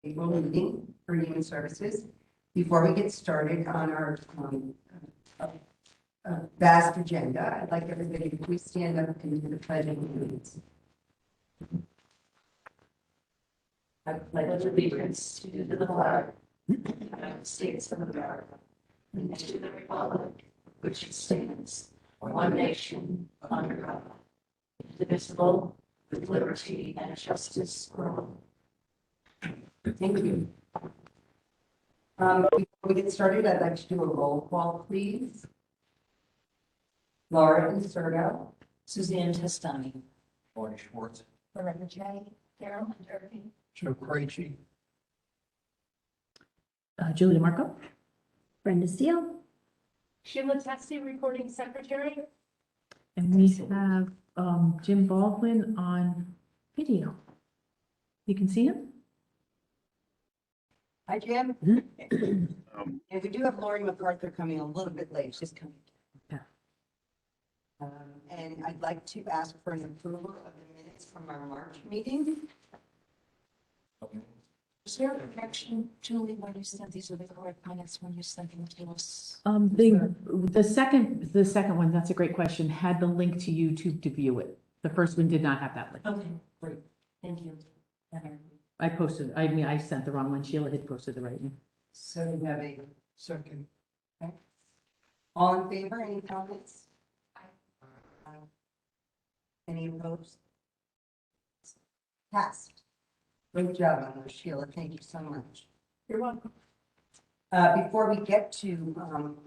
April meeting for Human Services. Before we get started on our vast agenda, I'd like everybody to please stand up and do the pledge of allegiance. I pledge allegiance to the flag of the United States of America and to the republic which stands one nation under God, indivisible, with liberty and justice for all. Thank you. Before we get started, I'd like to do a roll call, please. Laura Inserto. Suzanne Testani. Marty Schwartz. Loretta J. Carolyn Irving. Joe Krejci. Julie DeMarco. Brenda Steele. Sheila Tessie, recording secretary. And we have Jim Baldwin on video. You can see him? Hi, Jim. And we do have Lori MacArthur coming a little bit late. She's coming. Yeah. And I'd like to ask for an approval of the minutes from our March meeting. Is there a correction, Julie, when you sent these are the correct minutes when you sent them to us? The second one, that's a great question, had the link to YouTube to view it. The first one did not have that link. Okay, great. Thank you. I sent the wrong one. Sheila had posted the right one. So we have a, Second. all in favor, any comments? Any opposed? Passed. Great job on those, Sheila. Thank you so much. You're welcome. Before we get to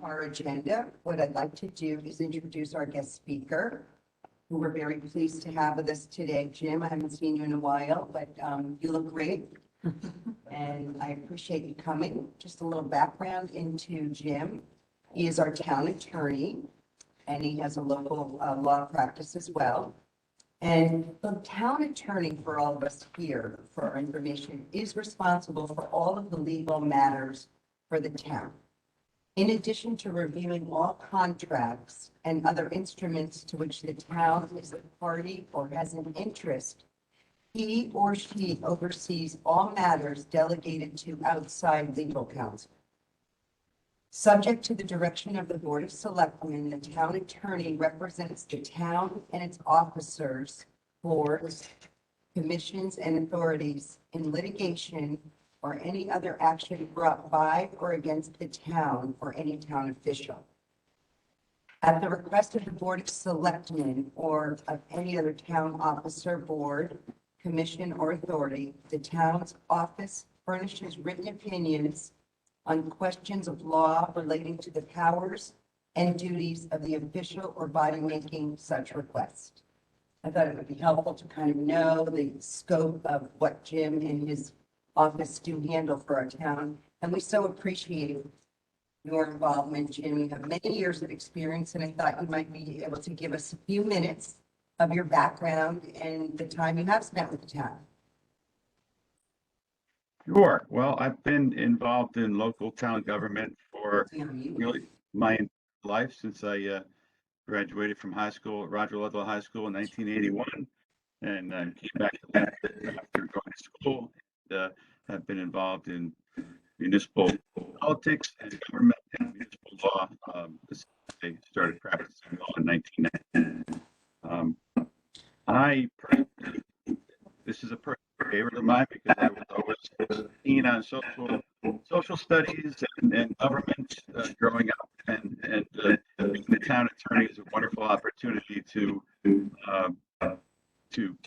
our agenda, what I'd like to do is introduce our guest speaker, who we're very pleased to have with us today. Jim, I haven't seen you in a while, but you look great. And I appreciate you coming. Just a little background into Jim. He is our town attorney, and he has a local law practice as well. And the town attorney for all of us here, for our information, is responsible for all of the legal matters for the town. In addition to reviewing all contracts and other instruments to which the town is a party or has an interest, he or she oversees all matters delegated to outside legal counsel. Subject to the direction of the Board of Selectmen, the town attorney represents the town and its officers, boards, commissions, and authorities in litigation or any other action brought by or against the town or any town official. At the request of the Board of Selectmen or of any other town officer, board, commission, or authority, the town's office furnishes written opinions on questions of law relating to the powers and duties of the official or body making such request. I thought it would be helpful to kind of know the scope of what Jim and his office do handle for our town, and we so appreciate your involvement, Jim. You have many years of experience, and I thought you might be able to give us a few minutes of your background and the time you have spent with the town. Sure. Well, I've been involved in local town government for really my life since I graduated from high school at Roger Ludlow High School in 1981, and came back to Lancaster after going to school. And, have been involved in municipal politics and government and municipal law. I started practicing law in 1990. This is a personal favorite of mine because I was always keen on social studies and government growing up, and being the town attorney is a wonderful opportunity to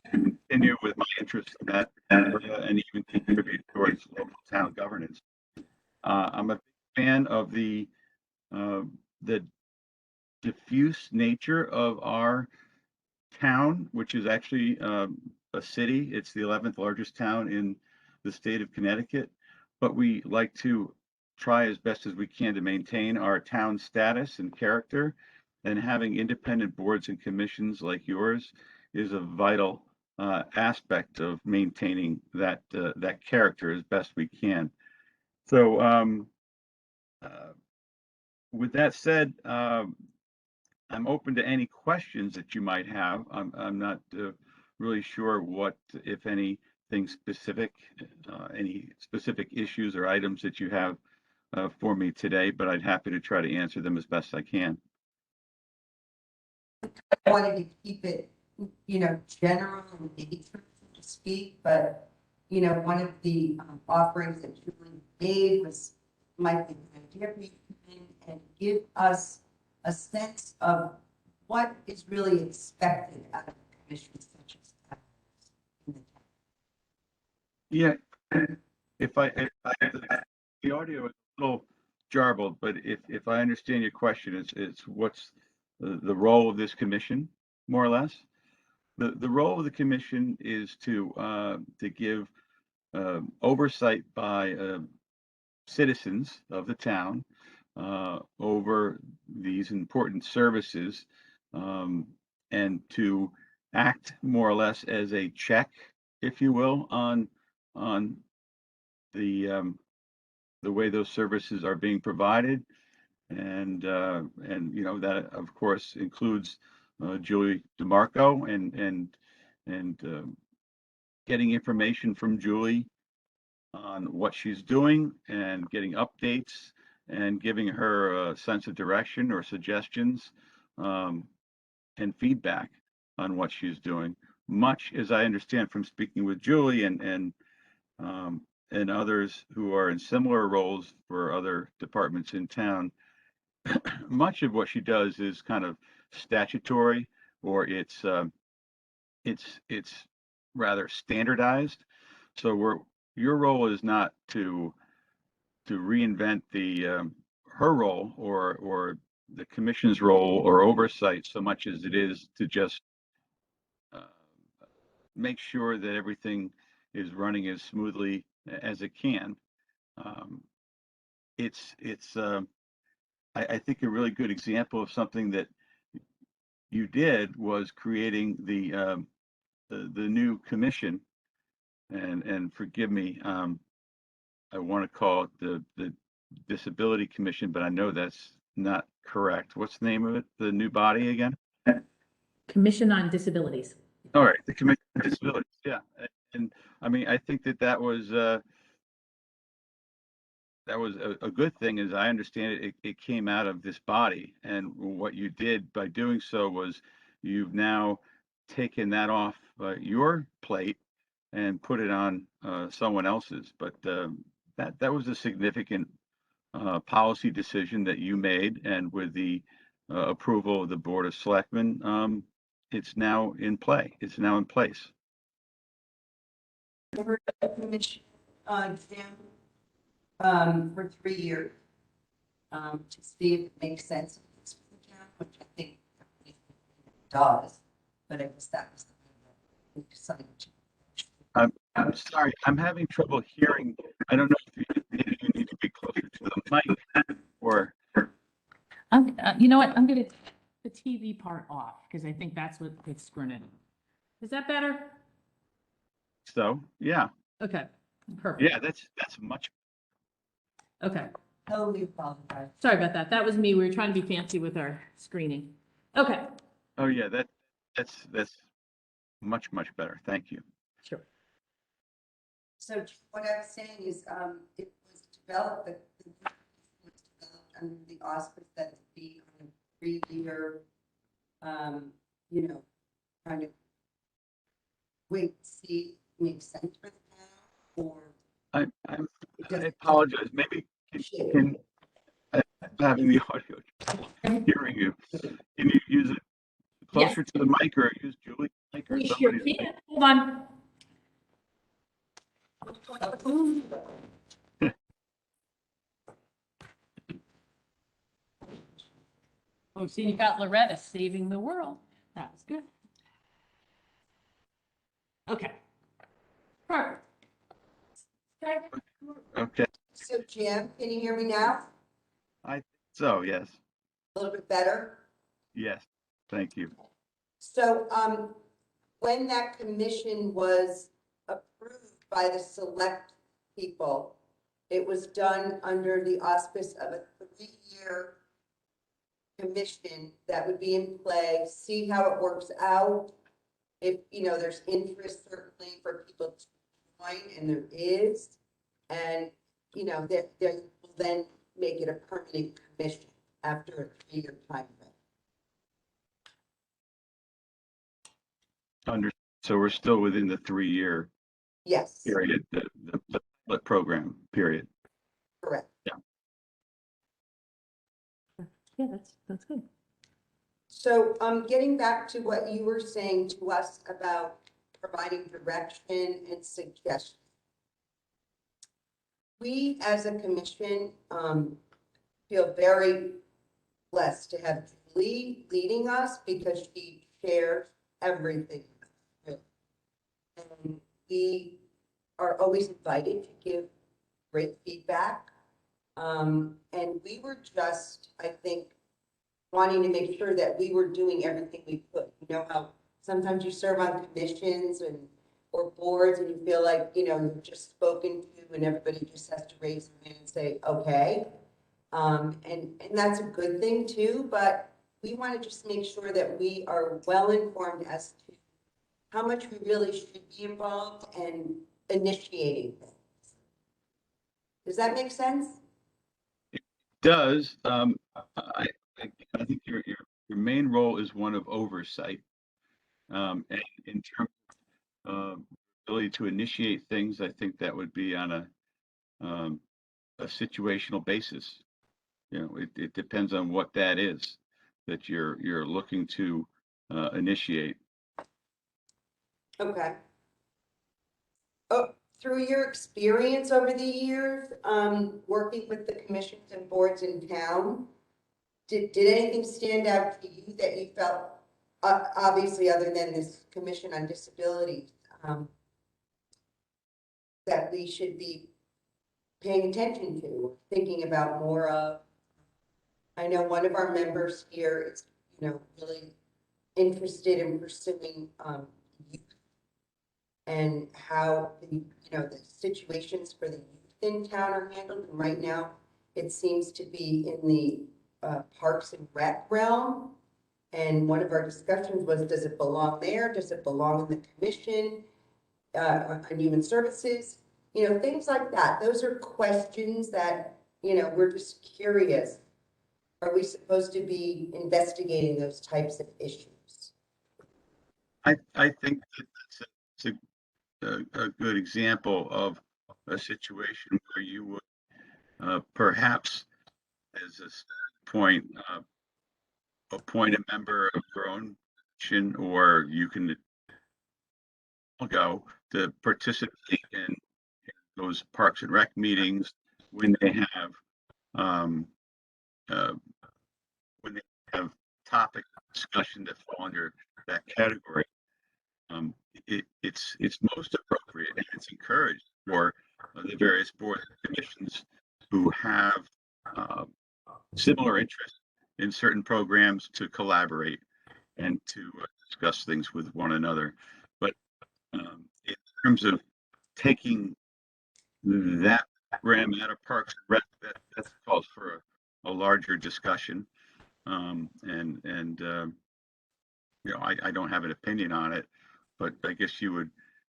continue with my interest in that area and even contribute towards local town governance. I'm a big fan of the diffuse nature of our town, which is actually a city. It's the 11th largest town in the state of Connecticut, but we like to try as best as we can to maintain our town status and character, and having independent boards and commissions like yours is a vital aspect of maintaining that character as best we can. So with that said, I'm open to any questions that you might have. I'm not really sure what, if any, anything specific, any specific issues or items that you have for me today, but I'd happy to try to answer them as best I can. I wanted to keep it, general in nature, so to speak, but, one of the offerings that Julie made was, might be an idea for you to come in and give us a sense of what is really expected out of a commission such as that. in the town. Yeah, the audio is a little jarbled, but if I understand your question, it's what's the role of this commission, more or less? The role of the commission is to give oversight by citizens of the town over these important services, and to act more or less as a check, if you will, on the way those services are being provided, and that of course includes Julie DeMarco and getting information from Julie on what she's doing and getting updates and giving her a sense of direction or suggestions, and feedback on what she's doing. Much as I understand from speaking with Julie and others who are in similar roles for other departments in town, much of what she does is kind of statutory, or it's rather standardized. So your role is not to reinvent the her role or the commission's role or oversight so much as it is to just uh, make sure that everything is running as smoothly as it can. Um, it's I think a really good example of something that you did was creating the new commission, and forgive me, I want to call it the Disability Commission, but I know that's not correct. What's the name of it? The new body again? Commission on Disabilities. All right, the Commission on Disabilities. Yeah, and I mean, I think that was a good thing. As I understand it, it came out of this body, and what you did by doing so was you've now taken that off your plate and put it on someone else's. But that was a significant policy decision that you made, and with the approval of the Board of Selectmen, it's now in play. It's now in place. Remember the commission exam for 3 years to see if it makes sense for the town, which I think it does, but I guess that was the thing that we decided to. I'm sorry, I'm having trouble hearing. I don't know if maybe you need to be closer to the mic, or You know what? I'm gonna take the TV part off because I think that's what it's screwing. Is that better? so. Yeah, Okay, perfect. yeah, that's much. Okay, Totally apologize. sorry about that. That was me. We were trying to be fancy with our screening. Okay, Oh yeah, that's much better. Thank you. sure. So what I was saying is, it was developed, the was developed under the auspice that it be on a 3-year, kind of wait, see, makes sense for the town, or I does I it apologize. Maybe can I'm having the audio hearing you. Can you use it closer to the mic, or use Julie's mic, or We sure somebody's can. Hold on. Oh, see, you got Loretta saving the world. That was good. Okay. Perfect. Okay. Okay. So Jim, can you hear me now? I think so, yes. A little bit better? Yes. Thank you. So, when that commission was approved by the select people, it was done under the auspice of a 3-year commission that would be in play, see how it works out. If, there's interest certainly for people to line, and there is. And, you know, that they will then make it a permanent commission after a 3-year time frame. So we're still within the 3-year Yes, period, the pilot program period. correct. Yeah, that's good. So, getting back to what you were saying to us about providing direction and suggestions. We, as a commission, feel very blessed to have Julie leading us because she shares everything. And we are always invited to give great feedback. And we were just, I think, wanting to make sure that we were doing everything we could. You know how sometimes you serve on commissions or boards and you feel like, you know, you're just spoken to and everybody just has to raise their hand and say, okay. And that's a good thing too, but we want to just make sure that we are well informed as to how much we really should be involved and initiating things. Does that make sense? Does, I think your main role is one of oversight. And in terms of ability to initiate things, I think that would be on a situational basis. You know, it depends on what that is that you're looking to initiate. Okay. Oh, through your experience over the years, working with the commissions and boards in town, did anything stand out to you that you felt, obviously other than this Commission on Disabilities, that we should be paying attention to, thinking about more of? I know one of our members here is, you know, really interested in pursuing youth and how the, you know, the situations for the youth in town are handled. And right now, it seems to be in the Parks and Rec realm. And one of our discussions was, does it belong there? Does it belong in the commission on human services? You know, things like that. Those are questions that, you know, we're just curious. Are we supposed to be investigating those types of issues? I think that that's a good example of a situation where you would perhaps, as a starting point, appoint a member of your own commission, or you can go to participate in those Parks and Rec meetings when they have uh, when they have topic discussion that fall under that category. It's most appropriate and it's encouraged for the various boards and commissions who have similar interests in certain programs to collaborate and to discuss things with one another. But in terms of taking that program out of Parks and Rec, that calls for a larger discussion. You know, I don't have an opinion on it, but I guess you would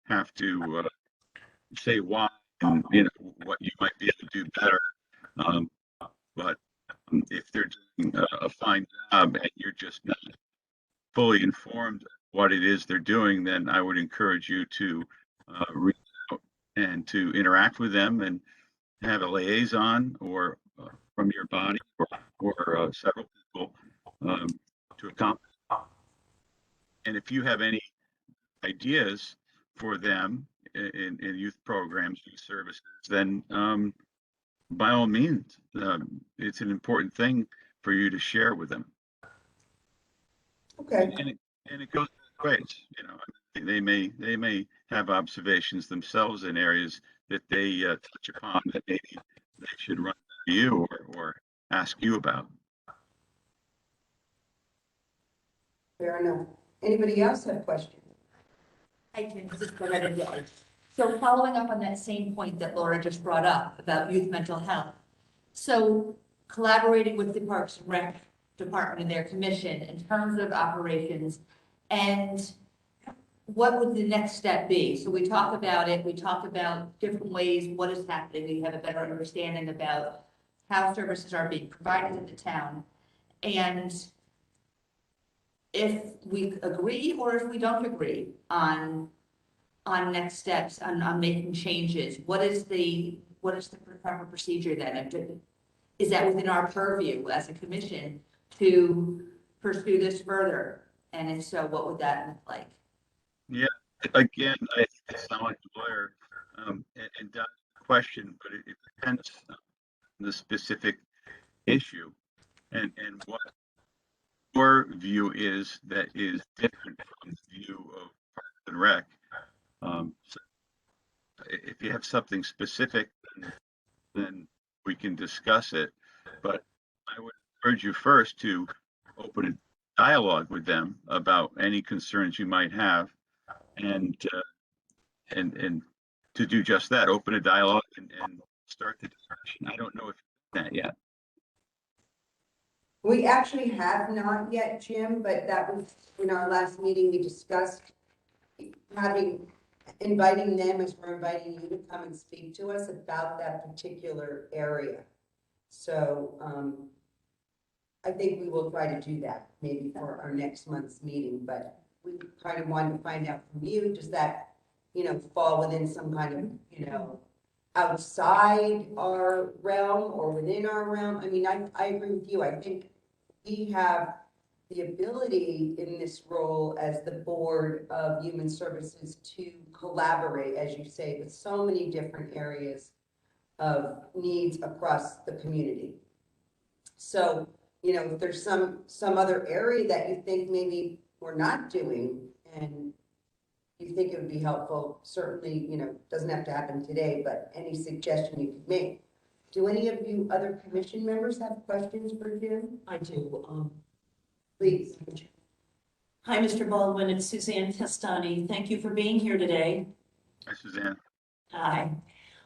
have to say why and, you know, what you might be able to do better. But if they're doing a fine job and you're just not fully informed what it is they're doing, then I would encourage you to reach out and to interact with them and have a liaison or from your body or several people to accomplish. And if you have any ideas for them in youth programs, youth services, then by all means, it's an important thing for you to share with them. Okay. And it goes both ways. You know, they may have observations themselves in areas that they touch upon that maybe they should run to you or ask you about. Fair enough. Anybody else have questions? I can just go ahead and go. So following up on that same point that Laura just brought up about youth mental health. So collaborating with the Parks and Rec Department and their commission in terms of operations, and what would the next step be? So we talk about it, we talk about different ways, what is happening, we have a better understanding about how services are being provided in the town. And if we agree or if we don't agree on next steps, on making changes, what is the proper procedure then? Is that within our purview as a commission to pursue this further? And if so, what would that look like? Yeah, again, I sound like a lawyer, and Don's question, but it depends on the specific issue and what your view is that is different from the view of Parks and Rec. So if you have something specific, then we can discuss it. But I would urge you first to open a dialogue with them about any concerns you might have, and and to do just that, open a dialogue and start the discussion. I don't know if you've done that yet. We actually have not yet, Jim, but that was in our last meeting, we discussed inviting them as we're inviting you to come and speak to us about that particular area. So, I think we will try to do that maybe for our next month's meeting, but we kind of wanted to find out from you, does that, fall within some kind of, outside our realm or within our realm? I mean, I agree with you. I think we have the ability in this role as the Board of Human Services to collaborate, as you say, with so many different areas of needs across the community. So, if there's some other area that you think maybe we're not doing and you think it would be helpful, certainly, doesn't have to happen today, but any suggestion you could make. Do any of you other commission members have questions for Jim? I do. Please. Hi, Mr. Baldwin. It's Suzanne Testani. Thank you for being here today. Hi, Suzanne. Hi.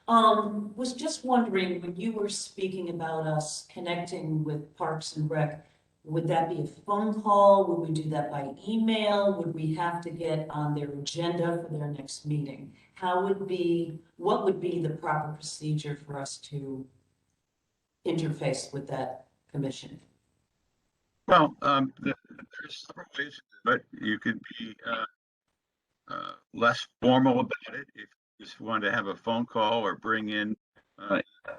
Was just wondering, when you were speaking about us connecting with Parks and Rec, would that be a phone call? Would we do that by email? Would we have to get on their agenda for their next meeting? What would be the proper procedure for us to interface with that commission? Well, there's several ways, but you could be less formal about it if you just want to have a phone call or bring in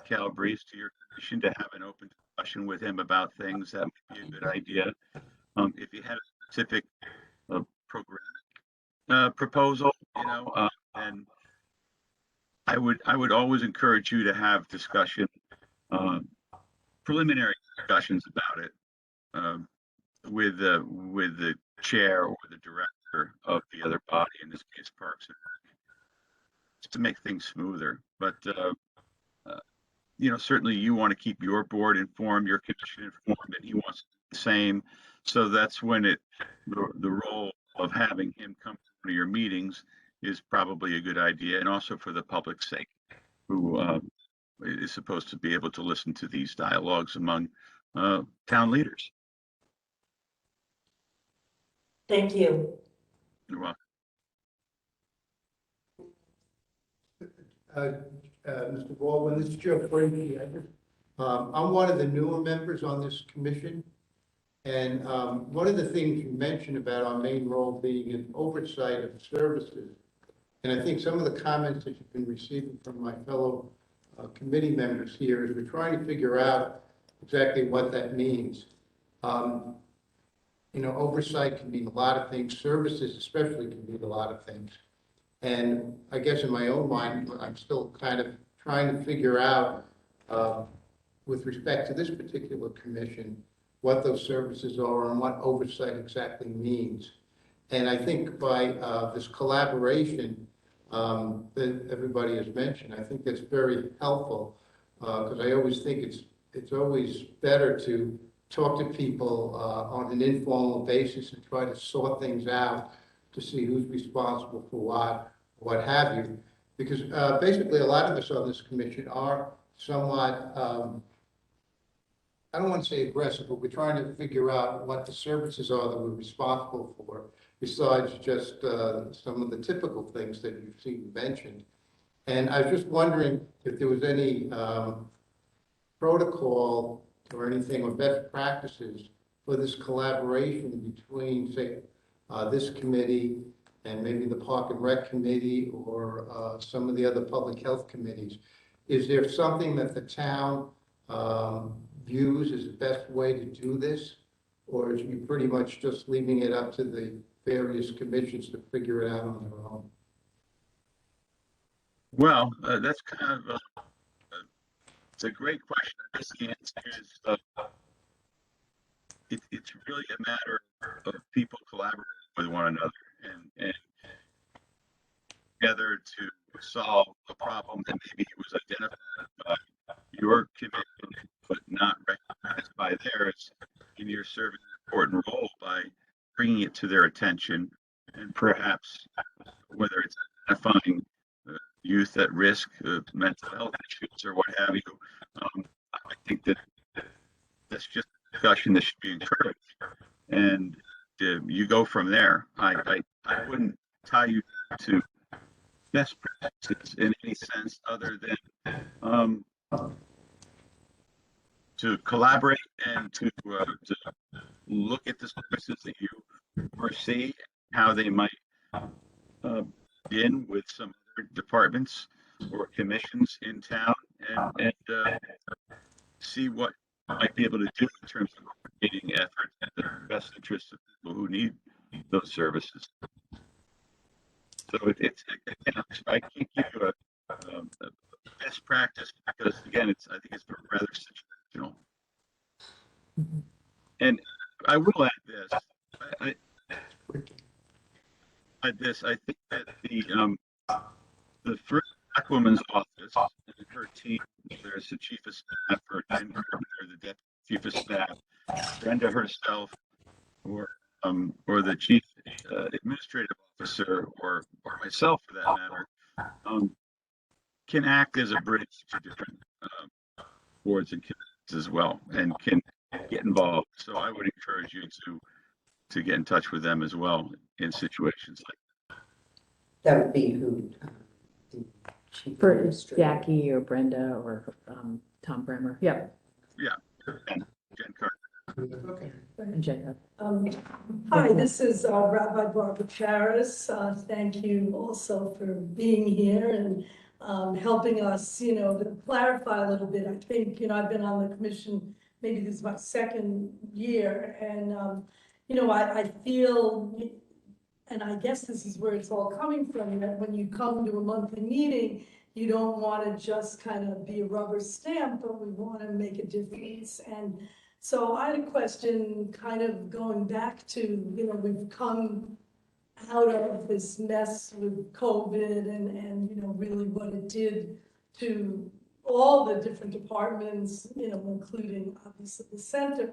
Calabrese to your commission to have an open discussion with him about things. That might be a good idea. If you had a specific program proposal, then I would always encourage you to have discussion, preliminary discussions about it. With the chair or the director of the other body, in this case Parks and Rec, just to make things smoother. But certainly you want to keep your board informed, your commission informed, and he wants the same. So that's when the role of having him come to your meetings is probably a good idea, and also for the public's sake, who is supposed to be able to listen to these dialogues among town leaders. Thank you. You're welcome. Mr. Baldwin, this is Joe Frankie. I'm one of the newer members on this commission. And one of the things you mentioned about our main role being an oversight of services, and I think some of the comments that you've been receiving from my fellow committee members here is we're trying to figure out exactly what that means. Oversight can mean a lot of things. Services especially can mean a lot of things. And I guess in my own mind, I'm still kind of trying to figure out, with respect to this particular commission, what those services are and what oversight exactly means. And I think by this collaboration that everybody has mentioned, I think that's very helpful, because I always think it's always better to talk to people on an informal basis and try to sort things out to see who's responsible for what have you. Because basically a lot of us on this commission are somewhat, I don't want to say aggressive, but we're trying to figure out what the services are that we're responsible for besides just some of the typical things that you've seen mentioned. And I was just wondering if there was any protocol or anything or best practices for this collaboration between, say, this committee and maybe the Park and Rec Committee or some of the other public health committees. Is there something that the town views as the best way to do this? Or is you pretty much just leaving it up to the various commissions to figure it out on their own? Well, that's kind of it's a great question. I guess the answer is it's really a matter of people collaborating with one another and together to solve a problem that maybe was identified by your commission but not recognized by theirs, and you're serving an important role by bringing it to their attention and perhaps whether it's identifying youth at risk of mental health issues or what have you. I think that that's just a discussion that should be encouraged, and you go from there. I wouldn't tie you down to best practices in any sense other than to collaborate and to look at the services that you foresee, how they might begin with some other departments or commissions in town, and see what might be able to do in terms of coordinating efforts in the best interest of people who need those services. So it's again, I can't give you a best practice because again, I think it's rather situational. And I will add this. I think that the first Black woman's office and her team, whether it's the chief of staff or Jen Carpenter, the deputy chief of staff, Brenda herself, or the chief administrative officer, or myself for that matter, can act as a bridge to different boards and committees as well, and can get involved. So I would encourage you to get in touch with them as well in situations like that. That would be who? The chief For administrator. Jackie or Brenda or Tom Bremer. Yep. Yeah, and Jen Carter. Okay. And Jacob. Hi, this is Rabbi Barbara Charis. Thank you also for being here and helping us, to clarify a little bit. I think, I've been on the commission, maybe this is my second year, and, I feel, and I guess this is where it's all coming from, that when you come to a monthly meeting, you don't want to just kind of be a rubber stamp, but we want to make a difference. And so I had a question kind of going back to, we've come out of this mess with COVID and really what it did to all the different departments, including obviously the center.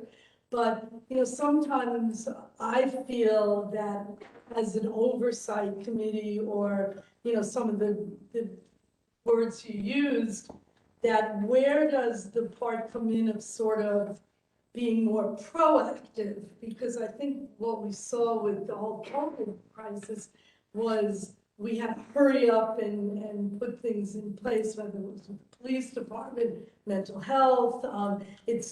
But, sometimes I feel that as an oversight committee or, some of the words you used, that where does the part come in of sort of being more proactive? Because I think what we saw with the whole COVID crisis was we had to hurry up and put things in place, whether it was with the police department, mental health.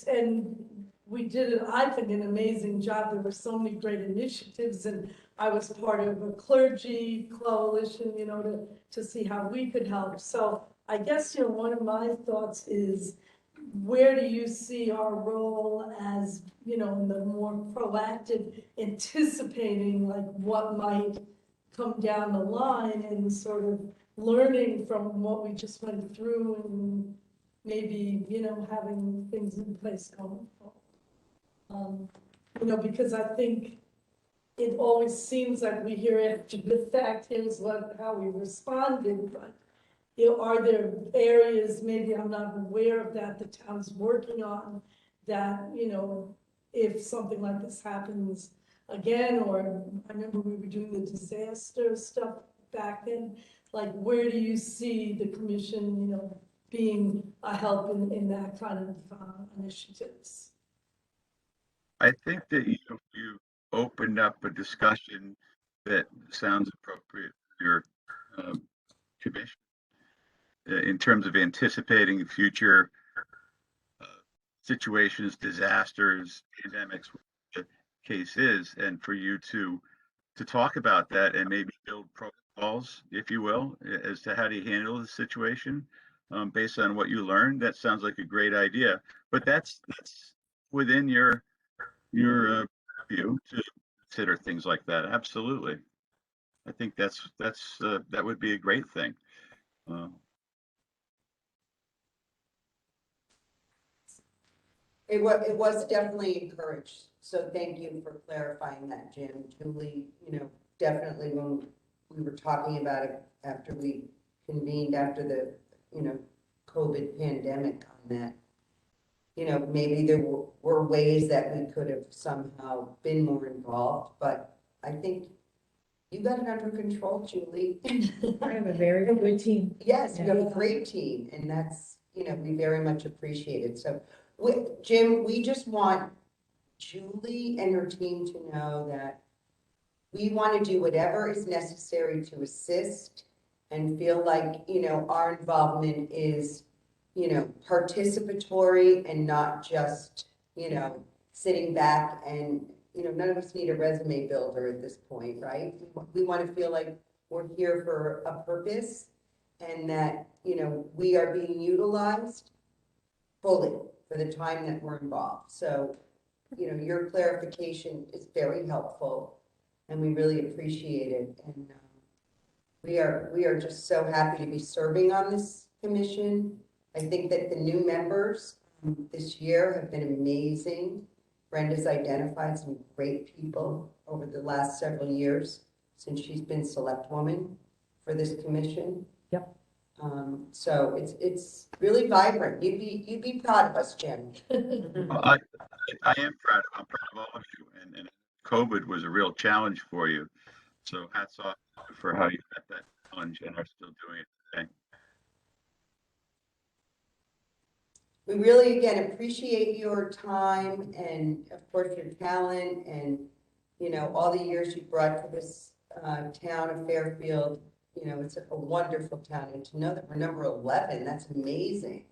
And we did, I think, an amazing job. There were so many great initiatives, and I was part of a clergy coalition, to see how we could help. So I guess, one of my thoughts is, where do you see our role as, in the more proactive, anticipating like what might come down the line and sort of learning from what we just went through and maybe, having things in place going forward. Because I think it always seems like we hear after the fact, here's how we responded, but are there areas, maybe I'm not aware of that, the town's working on that, if something like this happens again, or I remember we were doing the disaster stuff back then, like where do you see the commission, being a help in that kind of initiatives? I think that you opened up a discussion that sounds appropriate for your commission in terms of anticipating future situations, disasters, pandemics, whatever the case is, and for you to talk about that and maybe build protocols, if you will, as to how to handle the situation based on what you learned. That sounds like a great idea, but that's within your view to consider things like that. Absolutely, I think that would be a great thing. Uh, It was definitely encouraged, so thank you for clarifying that, Jim. Julie, definitely when we were talking about it after we convened after the, COVID pandemic on that, maybe there were ways that we could have somehow been more involved, but I think you got it under control, Julie. I have a very good team. Yes, you have a great team, and that's, we very much appreciate it. So, Jim, we just want Julie and her team to know that we want to do whatever is necessary to assist and feel like, our involvement is, participatory and not just, sitting back and, none of us need a resume builder at this point, right? We want to feel like we're here for a purpose and that, we are being utilized fully for the time that we're involved. So, your clarification is very helpful and we really appreciate it. And we are just so happy to be serving on this commission. I think that the new members this year have been amazing. Brenda's identified some great people over the last several years since she's been select woman for this commission. Yep. So it's really vibrant. You'd be proud of us, Jim. I am proud. I'm proud of all of you, and COVID was a real challenge for you. So hats off for how you met that challenge and are still doing it today. We really, again, appreciate your time and, of course, your talent and, all the years you brought to this town of Fairfield. It's a wonderful town. And to know that we're number 11, that's amazing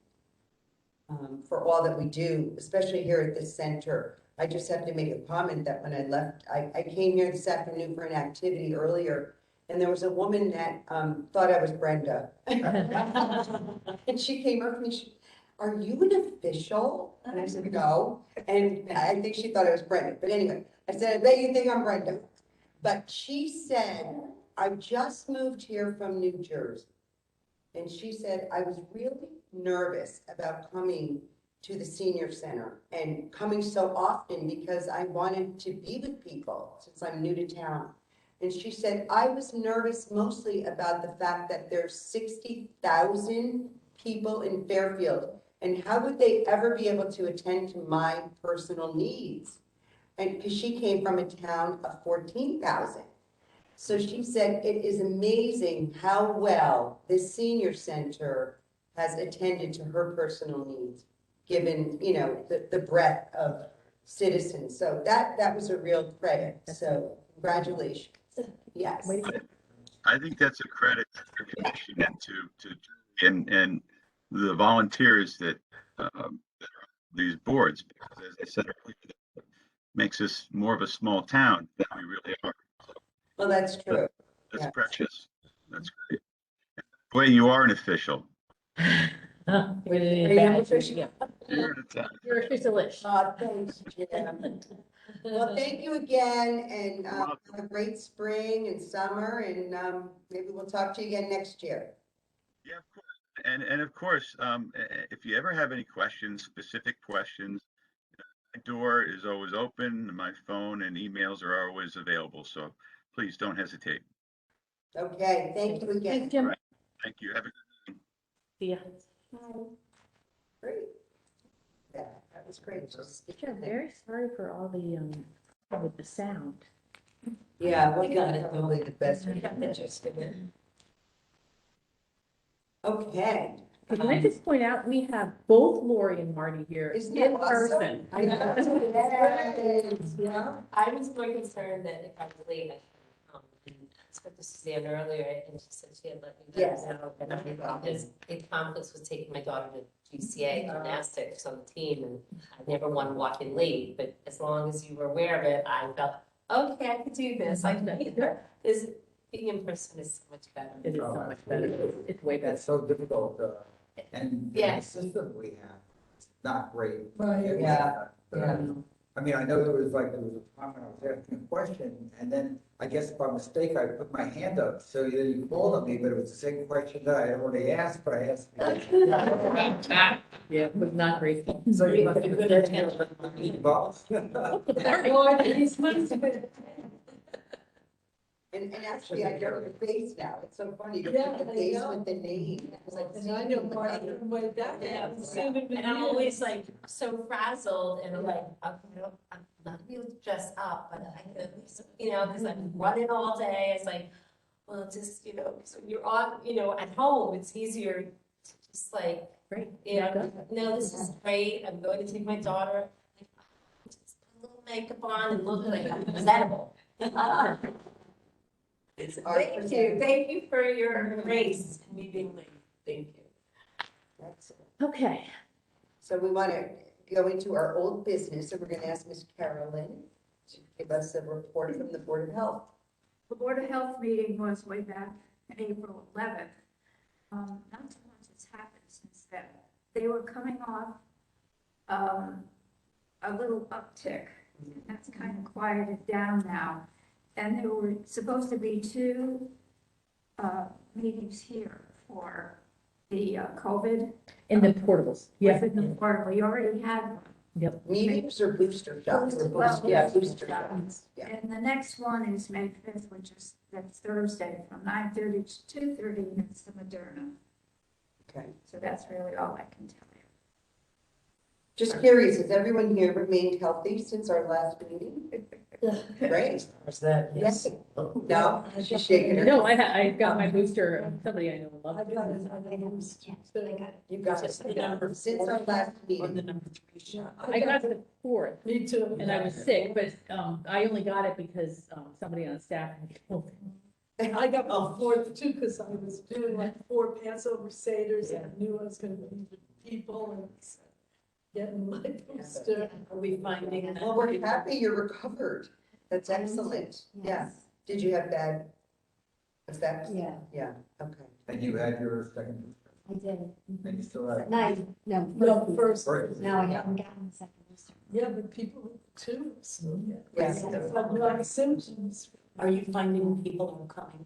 for all that we do, especially here at this center. I just have to make a comment that when I left, I came here this afternoon for an activity earlier, and there was a woman that thought I was Brenda. And she came up to me, are you an official? And I said, no. And I think she thought I was Brenda. But anyway, I said, I bet you think I'm Brenda. But she said, I just moved here from New Jersey. And she said, I was really nervous about coming to the senior center and coming so often because I wanted to be with people since I'm new to town. And she said, I was nervous mostly about the fact that there's 60,000 people in Fairfield. And how would they ever be able to attend to my personal needs? And because she came from a town of 14,000. So she said, it is amazing how well this senior center has attended to her personal needs, given, the breadth of citizens. So that was a real credit. So congratulations. Yes. I think that's a credit to the commission and and the volunteers that are on these boards, because as I said earlier, that makes us more of a small town than we really are. Well, that's true. That's Yeah. precious. That's great. Way you are an official. With an Are you advantage. official? Yeah. You're an Italian. You're official-ish. Thanks, Jim. Well, thank you again, and have a great spring and summer, and maybe we'll talk to you again next year. Yeah, of course. And of course, if you ever have any questions, specific questions, my door is always open. My phone and emails are always available. So please don't hesitate. Okay, thank you again. Thanks, Jim. All right. Thank you. Have a good See ya. Great. Yeah, that was great. Just- I'm very sorry for all the, with the sound. Yeah, we got it probably the best. Okay. Can I just point out, we have both Lori and Marty here Isn't that in awesome? person. I know. Yeah. I was more concerned that if I was late, with Suzanne earlier, and she said she had let me Yes. know. And I because in conflicts with taking my daughter to GCA gymnastics on the team, and I never want to walk in late, but as long as you were aware of it, I felt, okay, I could do this, I can do that. This, being in person is so much better. It is so much better. It's way better. That's so difficult, and the Yes. system we have, it's not great. Right. Yeah. I mean, I know there was a time when I was asking a question, and then I guess by mistake, I put my hand up, so then you called on me, but it was the same question that I had already asked, but I asked. Yeah, it was not great. So you must be good at handling balls. And actually, I know your face now. It's so funny to Yeah, put the I face know. with the name. It was like And I seeing know you. Marty from way back. I haven't seen him in And I'm years. always like so frazzled and I'm like, I'm not gonna be able to dress up, but I can at least, because I'm running all day. It's like, well, just, because when you're on, at home, it's easier to just like, Great. no, this is great. I'm going to take my daughter. Just put a little makeup on and look like I'm presentable. Thank you for your grace and me being late. Thank you. Excellent. Okay, So we want to go into our old business, and we're going to ask Ms. Carolyn to give us a report from the Board of Health. The Board of Health meeting was way back in April 11th. Not too much has happened since then. They were coming off a little uptick. That's kind of quieted down now. And there were supposed to be two meetings here for the COVID. in the portables. Yeah. Within the portable. You already had one. Yep. Meetings or booster shots? Well, Yeah, booster shots. Yeah. And the next one is May 5th, which is that's Thursday from 9:30 to 2:30, and it's the Moderna. Okay. So that's really all I can tell you. Just curious, has everyone here remained healthy since our last meeting? Great. Is that, Yes. No, she's shaking her. No, I got my booster, somebody I know I loved. got it. I got it. You got it. Since our last or the meeting. number 3 shot? I got the 4th, Me too. and I was sick, but I only got it because somebody on staff had killed it. I got my fourth too, because I was doing like 4 Passover Seders and I knew I was gonna be with people and getting my booster. Are we finding? Well, we're happy you're recovered. That's excellent. Yeah. Did you have bad effects? Yeah, Yeah, okay. And you had your second, I did. and you still have. No, No, first, First. no, I haven't gotten the second booster. yeah, but people too, so yeah. Yes. I've got symptoms. Are you finding people are coming?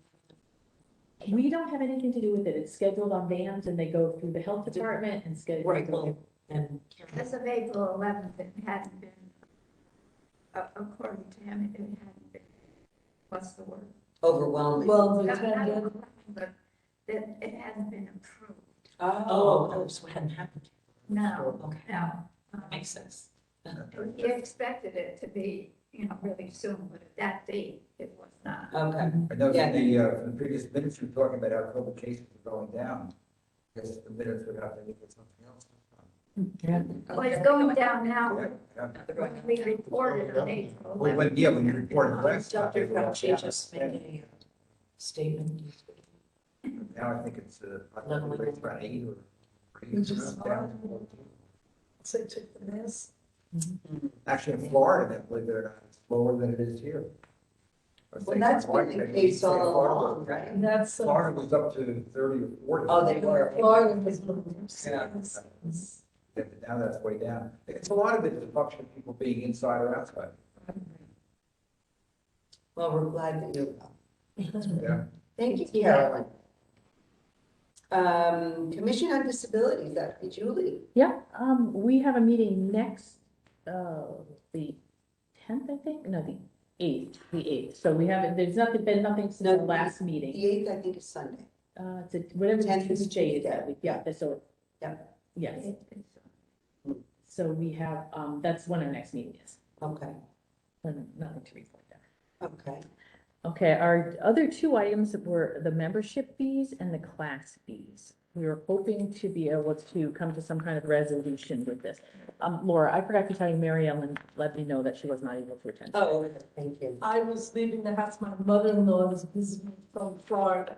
We don't have anything to do with it. It's scheduled on vans and they go through the health department and schedule. Right, well, and As of April 11th, it hadn't been, according to him, it hadn't been, what's the word? Overwhelming. Well, the Not pandemic, overwhelming, but that it hadn't been improved. oh, so it hadn't happened. No, Okay, no. makes sense. He expected it to be, really soon, but at that date, it was not. Okay. I know Yeah. from the previous minutes, you were talking about how COVID cases are going down. I guess the minutes would have to look at something else. Well, it's going down now. Yeah. We reported on April Well, 11th. when when you reported last time. Dr. Fauci just made a statement. Now I think it's, I Level think it's about 8 or. We just- down to 14. so took the mess. Actually, in Florida, that believe it or not, it's lower than it is here. I was Well, thinking that's Florida, been the maybe case Florida- all along, right? And that's. Florida was up to 30 or 40. Oh, they were. Florida was one Yeah. of Yeah, but now that's way down. It's a lot of it is a function of people being inside or outside. Well, we're glad that you're well. Yeah. Thank you, Carolyn. Commission on Disabilities, that'd be Julie. Yeah, we have a meeting next, the 10th, I think, no, the 8th. So we haven't, there's been nothing since No, the last meeting. The 8th, I think, is Sunday. It's whatever the 10th is Tuesday is Tuesday. that week, yeah, so. Yeah. Yes. So we have, that's when our next meeting is, Okay, nothing to report there. okay. Okay, our other 2 items were the membership fees and the class fees. we were hoping to be able to come to some kind of resolution with this. Laura, I forgot to tell you, Mary Ellen let me know that she was not able to attend. Oh, thank you. I was leaving the house, my mother-in-law was visiting from Florida,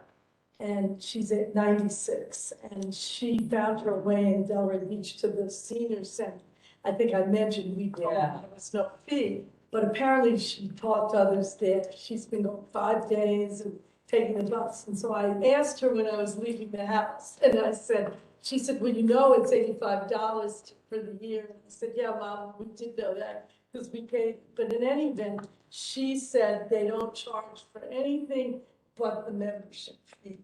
and she's at 96, and she found her way in Delray Beach to the senior center. I think I mentioned we told her there was no fee, but apparently she taught others there. She's been going 5 days and taking the bus, and so I asked her when I was leaving the house, and I said, she said, well, you know it's $85 for the year. And I said, yeah, Mom, we did know that because we paid. But in any event, she said they don't charge for anything but the membership fee.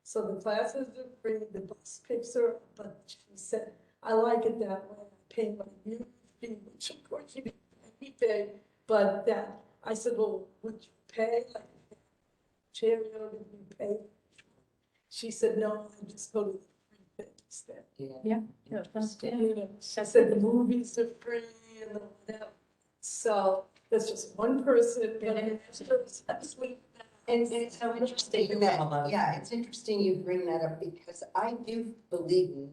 So the classes are free, the bus picks her up, but she said, I like it that way. I pay my yearly fee, which of course you didn't pay, but that, I said, well, would you pay like charity, would you pay? She said, no, I just go to the free things there. Yeah, that's good. She said the movies are free and whatever. So that's just one person, but that's me. And it's so interesting that, yeah, it's interesting you bring that up because I do believe, you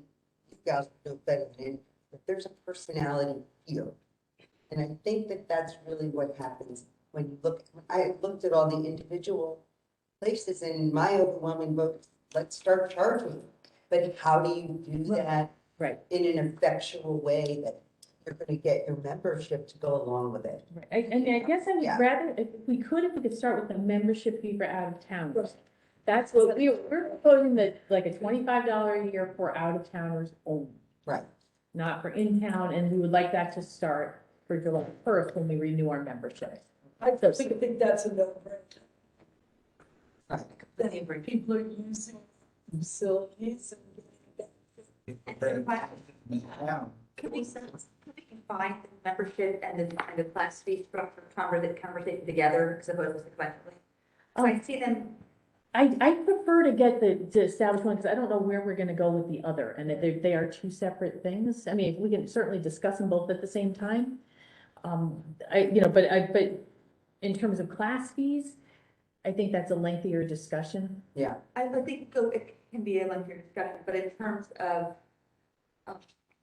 guys know better than, that there's a personality here. And I think that that's really what happens when you look, I looked at all the individual places and my overwhelming vote, let's start charging. But how do you do that Right. in an effectual way that you're going to get your membership to go along with it? Right. I mean, I guess I would Yeah. rather, if we could start with a membership fee for out of towners. That's what we're proposing, that like a $25 a year for out of towners only. Right. Not for in town, and we would like that to start for July 1st when we renew our membership. I think that's a no-brainer. Right. That people are using facilities and Could we combine the membership and the class fee structure, conversation together as opposed to sequentially? So I see them. I prefer to get to establish one, because I don't know where we're gonna go with the other, and they are two separate things. I mean, we can certainly discuss them both at the same time. But in terms of class fees, I think that's a lengthier discussion. Yeah. I think it can be a lengthier discussion, but in terms of, I'll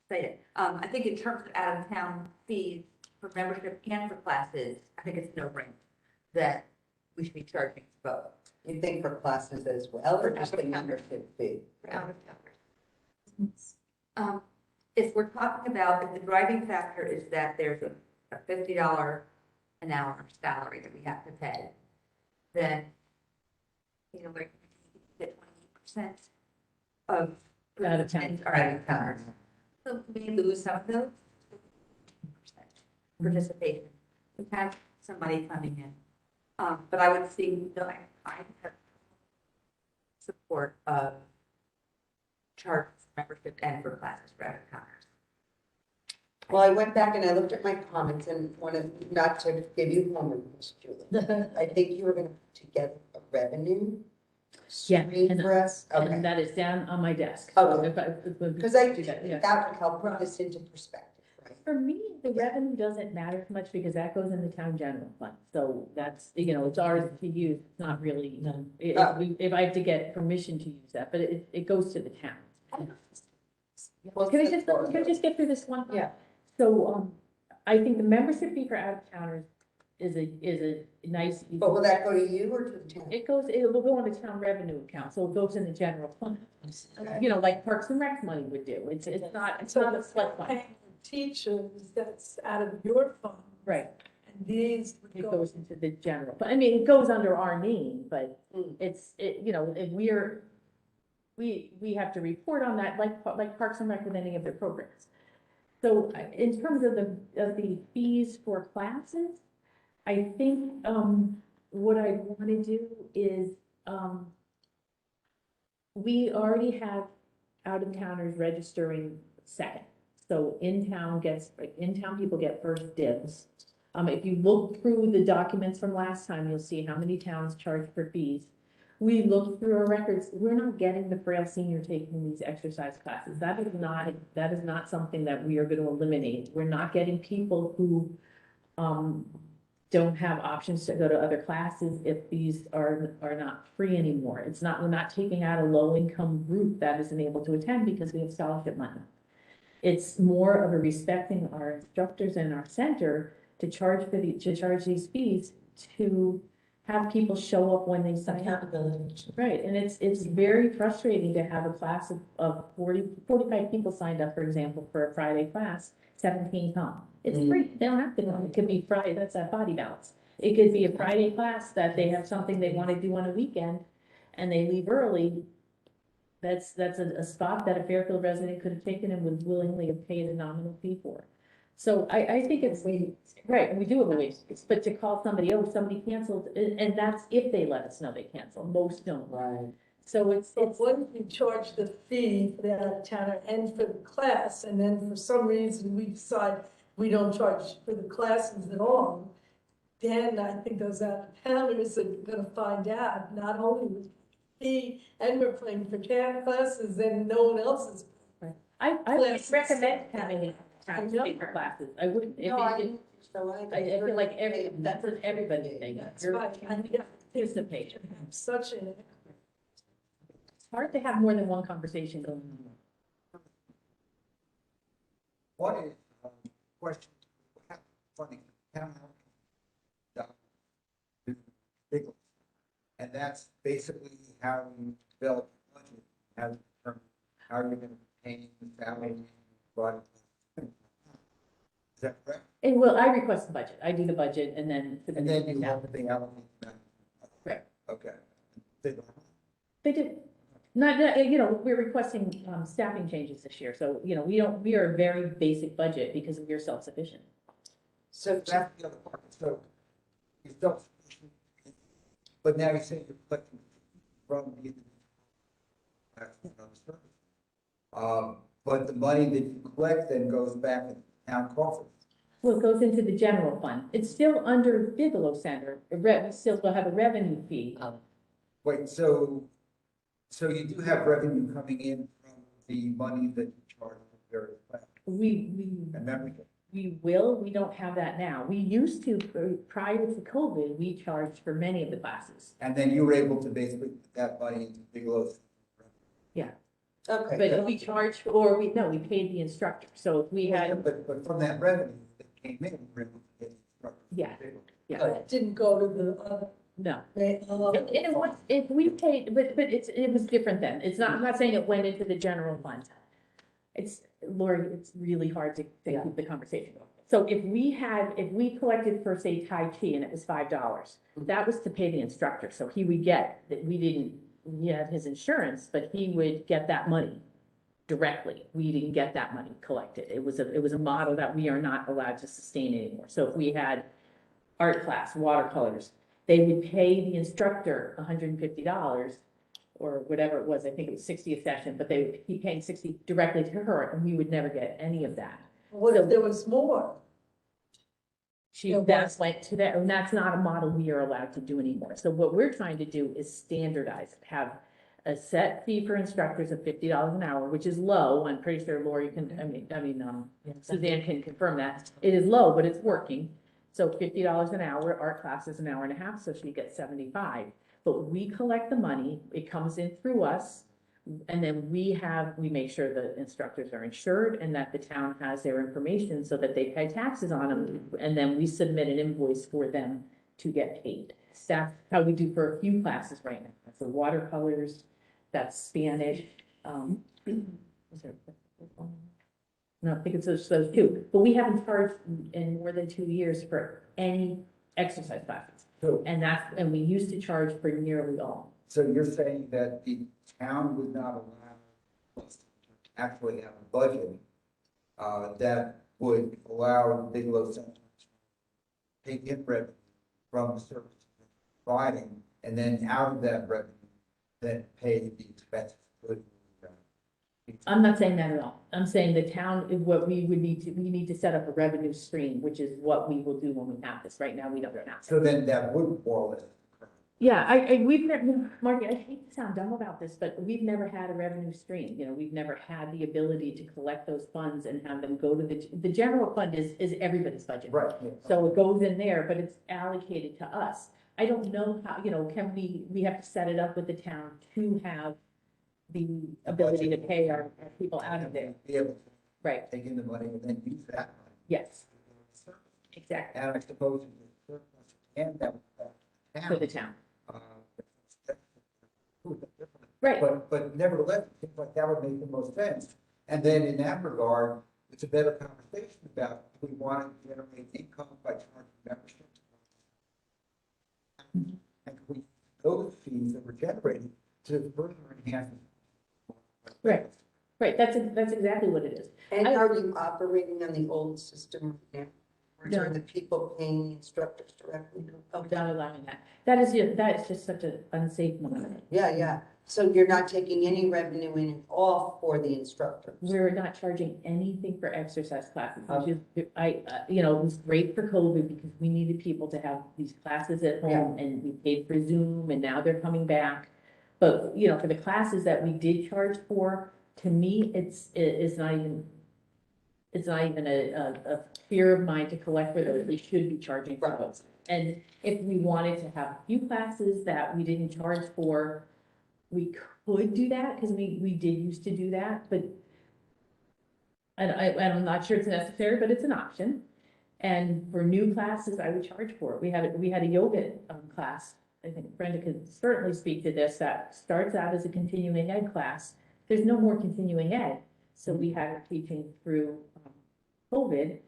say it, I think in terms of out-of-town fees for membership and for classes, I think it's no-brainer that we should be charging both. You think for classes as well, or just the membership fee? For out-of-towners. If we're talking about, if the driving factor is that there's a $50 an hour salary that we have to pay, then, we're get 20% of Out of town. are out of towners. So we lose some of those participation. We have some money coming in. But I would see, I have support of charge membership and for classes for out of towners. Well, I went back and I looked at my comments and not to give you homework, Miss Julie. I think you were gonna put together a revenue stream for us. And Okay. that is down on my desk. Okay. Because Because I think that would help put this into perspective, right? For me, the revenue doesn't matter as much because that goes in the town general fund. So that's, it's ours to use. It's not really, if I have to get permission to use that, but it goes to the town. Well, Can I just get through this one? Yeah. So, I think the membership fee for out-of-towners is a nice. But will that go to you or to the town? It'll go on the town revenue account, so it goes in the general fund. Like Parks and Rec money would do. It's not a select fund. paying teachers, that's out of your fund. Right. And these would It go. goes into the general, but I mean, it goes under our name, but if we have to report on that, like Parks and Rec with any of their programs. So in terms of the fees for classes, I think, what I want to do is, we already have out-of-towners registering second. So in-town people get first dibs. If you look through the documents from last time, you'll see how many towns charge for fees. We looked through our records, we're not getting the frail senior taking these exercise classes. That is not something that we are going to eliminate. We're not getting people who, don't have options to go to other classes if these are not free anymore. It's not, we're not taking out a low-income group that isn't able to attend because we have scholarship money. It's more of a respecting our instructors and our center to charge these fees to have people show up when they sign up. Accountability. Right, and it's very frustrating to have a class of 45 people signed up, for example, for a Friday class, 17 come. It's free, they don't have to come, it could be Friday, that's a body balance. It could be a Friday class that they have something they want to do on a weekend, and they leave early. That's a spot that a Fairfield resident could have taken and would willingly have paid a nominal fee for. So I think it's, right, and we do have a wait, but to call somebody, oh, somebody canceled, and that's if they let us know they canceled, most don't. Right. So it's, But what if you charge the fee for the out-of-towner and for the class, and then for some reason we decide we don't charge for the classes at all? Then I think those out-of-towners are gonna find out, not only with fee and we're paying for classes, then no one else is. I would Classes. recommend having it paper classes, I wouldn't, if No, I it, didn't, so I feel like that's what everybody thinks. That's You're right. Yeah. participate. Such a, It's hard to have more than one conversation going on. What is, question, funny, town hall, big, and that's basically how you develop the budget, how you're gonna pay the salary, but. Is that correct? And well, I request the budget, I do the budget and then. And then you have the allocate that. Right. Okay. They don't- They did, you know, we're requesting, staffing changes this year, so, you know, we are a very basic budget because we are self-sufficient. So that's the other part, so you don't, but now you're saying you're collecting from the. That's another service. But the money that you collect then goes back in town coffers. Well, it goes into the general fund, it's still under Bigelow Center, we still will have a revenue fee. Wait, so you do have revenue coming in from the money that you charge for various classes and membership? We will, we don't have that now. We used to, prior to COVID, we charged for many of the classes. And then you were able to basically put that money into Bigelow's. Yeah. Okay. But we charged, or we paid the instructor. So if we had, But from that revenue that came in, we were able to get instructors. yeah, yeah, it didn't go to the other. no. Oh. And it was, if we paid, but it was different then. It's not, I'm not saying it went into the general fund. It's, Lori, it's really hard to keep the conversation going. So if we collected for, say, Tai Chi and it was $5, that was to pay the instructor. So he would get, that he had his insurance, but he would get that money directly. We didn't get that money collected. It was a model that we are not allowed to sustain anymore. So if we had art class, watercolors, they would pay the instructor $150 or whatever it was. I think it was 60 a session, but they would be paying 60 directly to her and we would never get any of that. What if there was more? That went to that, and that's not a model we are allowed to do anymore. So what we're trying to do is standardize, have a set fee for instructors of $50 an hour, which is low. I'm pretty sure Lori can, Suzanne can confirm that. It is low, but it's working. So $50 an hour, art class is an hour and a half, so she gets 75. But we collect the money, it comes in through us, and then we make sure the instructors are insured and that the town has their information so that they pay taxes on them. And then we submit an invoice for them to get paid. That's how we do for a few classes right now. That's the watercolors, that's Spanish. No, I think it's those two. But we haven't charged in more than 2 years for any exercise classes. So, And we used to charge for nearly all. so you're saying that the town would not allow us to actually have a budget that would allow Bigelow Center to take in revenue from the services they're providing, and then out of that revenue, then pay the expenses. I'm not saying that at all. I'm saying the town, what we need to set up a revenue stream, which is what we will do when we have this. Right now, we don't have it. So then that would more or less occur. Yeah, we've never, Marty, I hate to sound dumb about this, but we've never had a revenue stream, we've never had the ability to collect those funds and have them go to the general fund is everybody's budget. Right. Yeah. So it goes in there, but it's allocated to us. I don't know how, can we have to set it up with the town to have the ability to pay our people out of there. Be able to Right, take in the money and then use that money. yes, exactly, And I suppose and that. for the town. uh, Right, But nevertheless, it seems like that would make the most sense. And then in that regard, it's a better conversation about, do we want to generate income by charging membership? And can we, those fees that we're generating to further enhance. Right. right, that's exactly what it is. And are you operating on the old system now? Or No. are the people paying the instructors directly? Oh, not allowing that. That is just such an unsafe one. Yeah. So you're not taking any revenue in at all for the instructors? We're not charging anything for exercise classes, which is, it was great for COVID because we needed people to have these classes at home and we paid for Zoom and now they're coming back. But, for the classes that we did charge for, to me, it's not even a fear of mine to collect for those. We should be charging for those. And if we wanted to have a few classes that we didn't charge for, we could do that, because we did used to do that, but and I'm not sure it's necessary, but it's an option. And for new classes, I would charge for it. We had a yoga class. I think Brenda could certainly speak to this, that starts out as a continuing ed class. There's no more continuing ed. So we had her teaching through COVID.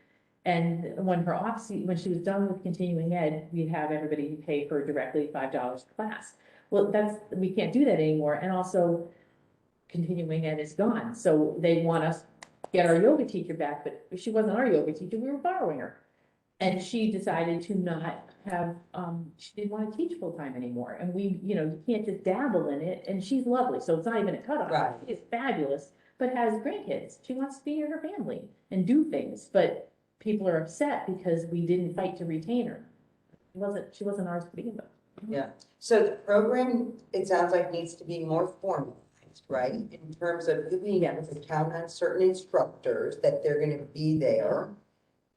And when when she was done with continuing ed, we'd have everybody pay her directly $5 a class. Well, we can't do that anymore. And also continuing ed is gone. So they want us to get our yoga teacher back, but she wasn't our yoga teacher. We were borrowing her. And she decided to not have, she didn't want to teach full-time anymore. And you can't just dabble in it. And she's lovely. So it's not even a cutoff. Right. She's fabulous, but has grandkids. She wants to be near her family and do things. But people are upset because we didn't fight to retain her. She wasn't ours to begin with. Yeah. So the program, it sounds like, needs to be more formalized, right? In terms of being able to count on certain instructors that they're going to be there.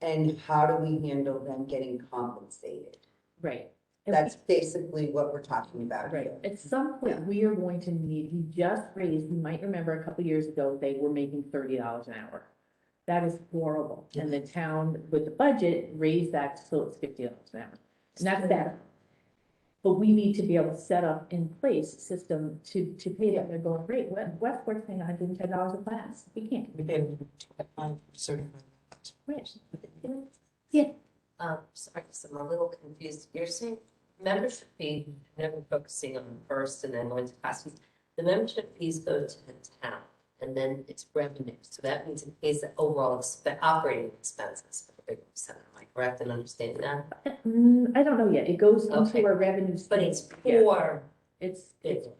And how do we handle them getting compensated? Right. That's basically what we're talking about Right. here. At some point, we are going to need, we just raised, you might remember a couple years ago, they were making $30 an hour. That is horrible. And the town, with the budget, raised that so it's $50 an hour. And that's better. But we need to be able to set up in place a system to pay them. They're going, great, Westport's paying $110 a class. We can't. We pay certified. Right. Sorry, because I'm a little confused. You're saying membership fee, never focusing on first and then going to class fees. The membership fees go to the town and then it's revenue. So that means it pays the overall operating expenses for the big center. Am I correct in understanding that? I don't know yet. It goes into Okay. our revenue. But stream. it's Yeah. for, It's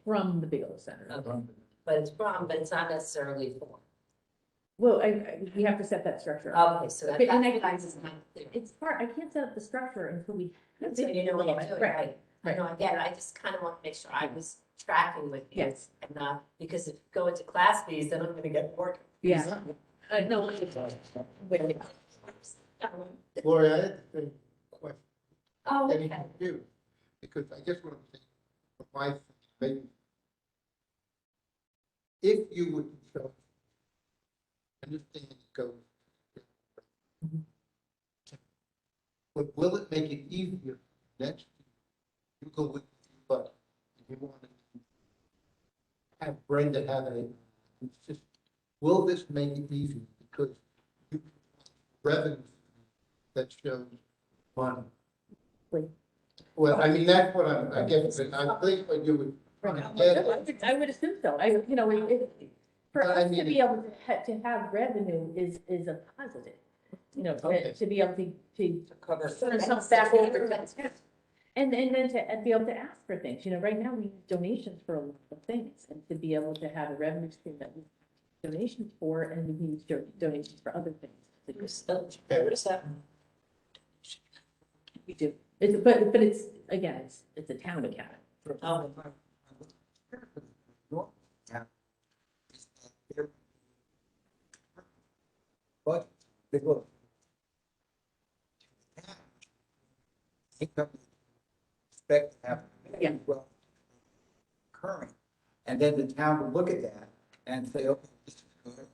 from the Bigelow Center. okay. But it's not necessarily for. Well, we have to set that structure up. Okay, so Okay, and that's not clear. It's hard. I can't set up the structure until we. So you know what you're doing, Right. right? I know, I get it. I just kind of want to make sure I was tracking with you. Yes. And not, because if you go into class fees, then I'm gonna get more. Yeah. No. Wait. Gloria, I had the same question. Oh, Getting okay. confused, because I guess what I'm saying, from my thinking, if you would show, understand it goes. But will it make it easier next year? You go with, but if you want to have Brenda have a, it's just, will this make it easier? Because you revenue that shows money. Wait. Well, I mean, that's what I guess, but I think what you would. I would assume so. For I us to mean, be able to have revenue is a positive. Okay. To be able to Cover. sort of some back over. And then to be able to ask for things, right now we use donations for a lot of things, and to be able to have a revenue stream that we use donations for, and we use donations for other things. Where is that? We do. But it's, again, it's a town account. Oh. But they look. Income expect to have. Yeah. Well, current, and then the town would look at that and say, okay, this is good.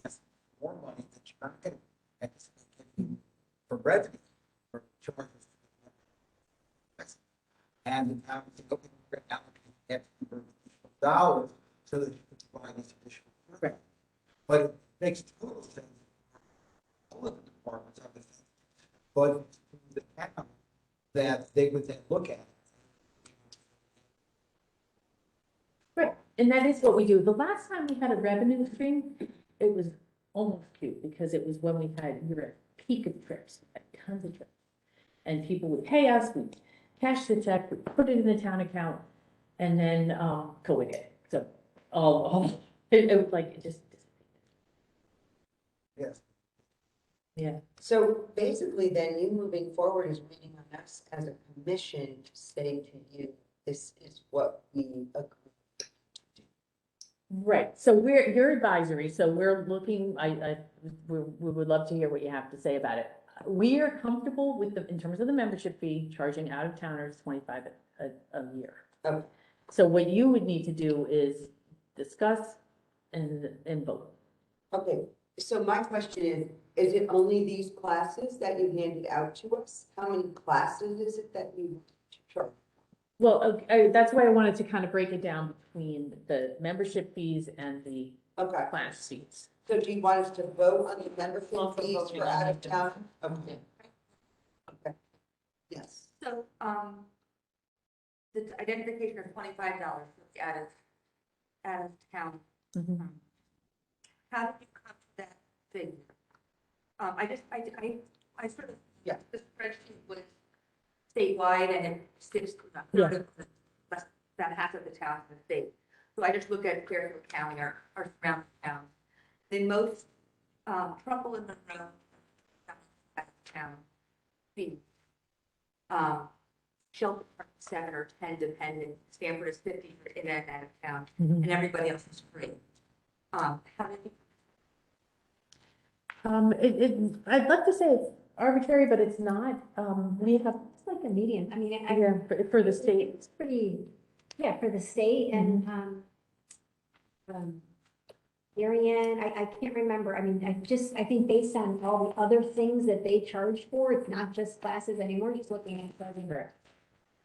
That's more money that you're not gonna anticipate for revenue, for charges. And the town would say, okay, we're gonna allocate X number of additional dollars so that you can provide this additional program. But it makes total sense. All of the departments have this, but the town that they would then look at. Right, and that is what we do. The last time we had a revenue stream, it was almost cute, because it was when we were at peak of trips, we had tons of trips. And people would pay us, we'd cash the check, we'd put it in the town account, and then, COVID hit. So, it was like, it just, Yes. yeah. So basically then you moving forward is waiting on us as a commission to say to you, this is what we agree. Right, so you're advisory, so we're looking, we would love to hear what you have to say about it. We are comfortable with in terms of the membership fee, charging out of towners $25 a year. Okay. So what you would need to do is discuss and vote. Okay, so my question is it only these classes that you handed out to us? How many classes is it that you charge? Well, okay, that's why I wanted to kind of break it down between the membership fees and the Okay, class fees. so do you want us to vote on the membership Well, for fees voting for on out of it. town? Okay. Okay. Yes. So, the identification is $25 for the out of town. Mhm. How did you come to that figure? I sort of, Yeah. the spreadsheet was statewide and it sits Yeah. less than half of the towns in the state. So I just look at Fairfield County or surrounding towns. Then most, Trumbull and Monroe, town fee. Shelby Park, 7 or 10 dependent, Stanford is 50 for in and out of town, Mhm. and everybody else is free. How did you? I'd love to say it's arbitrary, but it's not. We have, It's like a median. I mean, yeah, for the state. it's pretty, yeah, for the state and, Marianne, I can't remember. I mean, I think based on all the other things that they charge for, it's not just classes anymore, just looking at charging for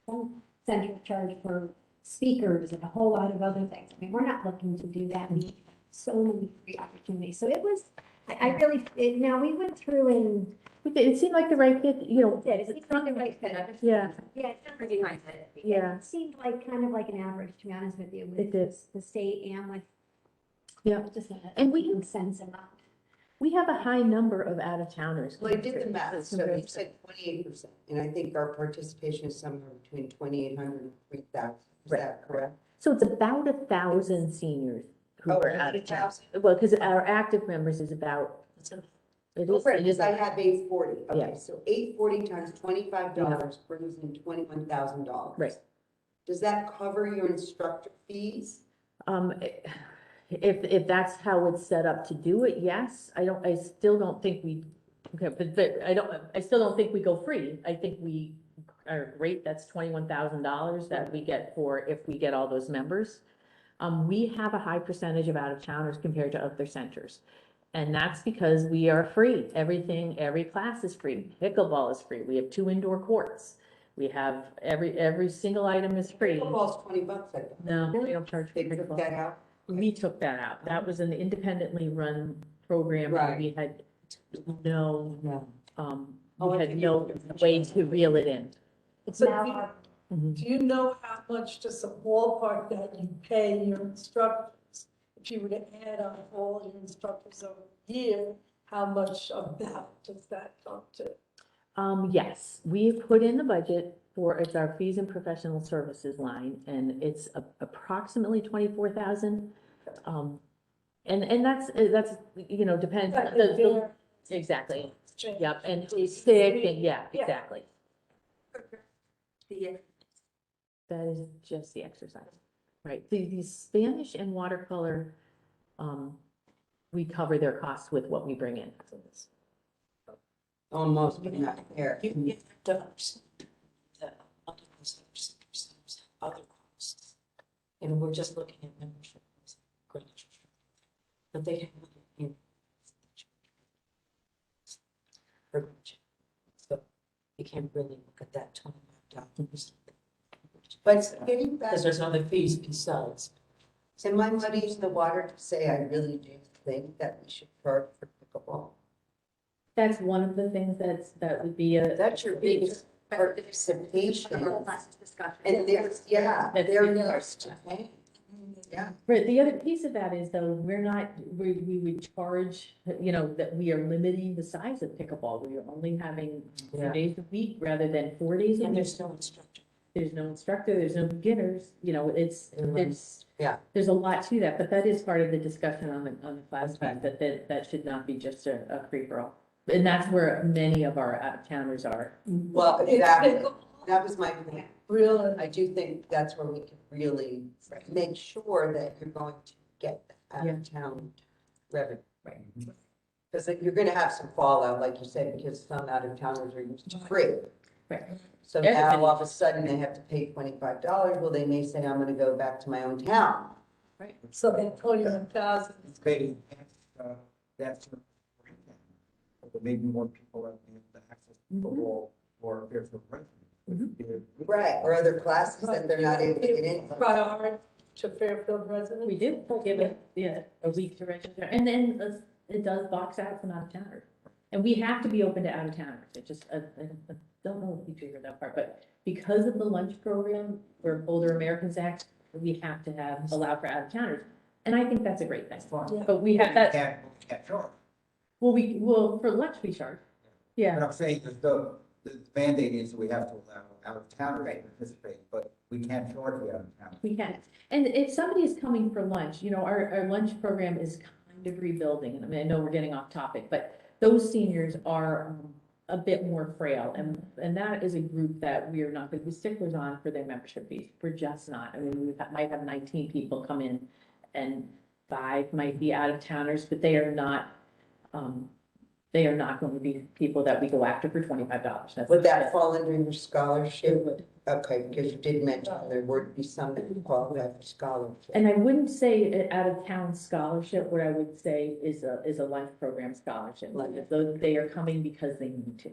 some central charge for speakers and a whole lot of other things. I mean, we're not looking to do that. We have so many free opportunities. So it was, now we went through and. It seemed like the right fit, you know. Yeah, it's not the right fit. Yeah. Yeah, it's not really right fit. Yeah. It seemed like kind of like an average, to be honest with you, It with did. the state and with. Yeah. Just And we- making sense amount. We have a high number of out-of-towners. Well, I did the math, so you said 28%, and I think our participation is somewhere between 2,800 and 3,000. Is Right. that correct? So it's about 1,000 seniors who Oh, are out of town. 1,000? Well, because our active members is about, it Oh, is, right, it is. because I have 840. Yeah. Okay, so 840 times $25 brings in $21,000. Right. Does that cover your instructor fees? If that's how it's set up to do it, yes. I still don't think we, okay, but I still don't think we go free. I think our rate, that's $21,000 that we get if we get all those members. We have a high percentage of out-of-towners compared to other centers. And that's because we are free. Every class is free. Pickleball is free. We have 2 indoor courts. We have every single item is free. Football's $20, I think. No, we don't charge for They took pickleball. that out? We took that out. That was an independently run program. Right. And we had no, No. we had no way to reel it in. It's So now do you- our Do you know how much, just a ballpark, that you pay your instructors? If you were to add on all your instructors over a year, how much about does that come to? Yes, we've put in the budget it's our fees and professional services line, and it's approximately 24,000. And that's, depends. But the- there- Exactly. Change. Yep, and who's sick, and yeah, exactly. The That is just the exercise, right? The Spanish and watercolor, we cover their costs with what we bring in. Almost, but not here. You have to understand that other concepts have other costs. And we're just looking at membership. But they have other in. So you can't really look at that $25. But getting back, Because there's other fees besides. am I muddying the water to say I really do think that we should charge for pickleball? That's one of the things that would be a. That's your biggest participation. And there's, yeah, That's there the is to pay. Yeah. Right, the other piece of that is though, we would charge, you know, that we are limiting the size of pickleball. We are only having 2 days a week rather than 4 days a And week. there's no instructor. There's no instructor, there's no beginners, you know, it's, Yeah. there's a lot to that, but that is part of the discussion on the class fees, that should not be just a free for all. And that's where many of our out-of-towners are. Well, exactly. That was my point. Really? I do think that's where we can really make sure that you're going to get the out-of-town revenue. Right. Because you're gonna have some fallout, like you said, because some out-of-towners are used to free. Right. So now all of a sudden they have to pay $25. Well, they may say, I'm gonna go back to my own town. So then 21,000. It's paid, that's, but maybe more people have the access to the wall or if there's a resident. Right, or other classes that they're not able to get in. Priority to Fairfield residents? We do give it, a week to register, and then it does box out from out-of-towners. And we have to be open to out-of-towners, it just, I don't know if you figured that part, but because of the lunch program for Older Americans Act, we have to allow for out-of-towners. And I think that's a great thing, Yeah. but we have that, Can't charge. well, for lunch we charge, yeah. But I'm saying that the mandate is we have to allow out-of-towners to participate, but we can't charge the out-of-towners. We can. And if somebody is coming for lunch, you know, our lunch program is kind of rebuilding. And I mean, I know we're getting off topic, but those seniors are a bit more frail. And that is a group that we are not going to be sticklers on for their membership fees. We're just not. I mean, might have 19 people come in and 5 might be out of towners, but they are not going to be people that we go after for $25. Would that fall under your scholarship? Okay, because you did mention there would be some that would qualify for scholarship. And I wouldn't say an out-of-town scholarship, what I would say is a life program scholarship. Like, though they are coming because they need to.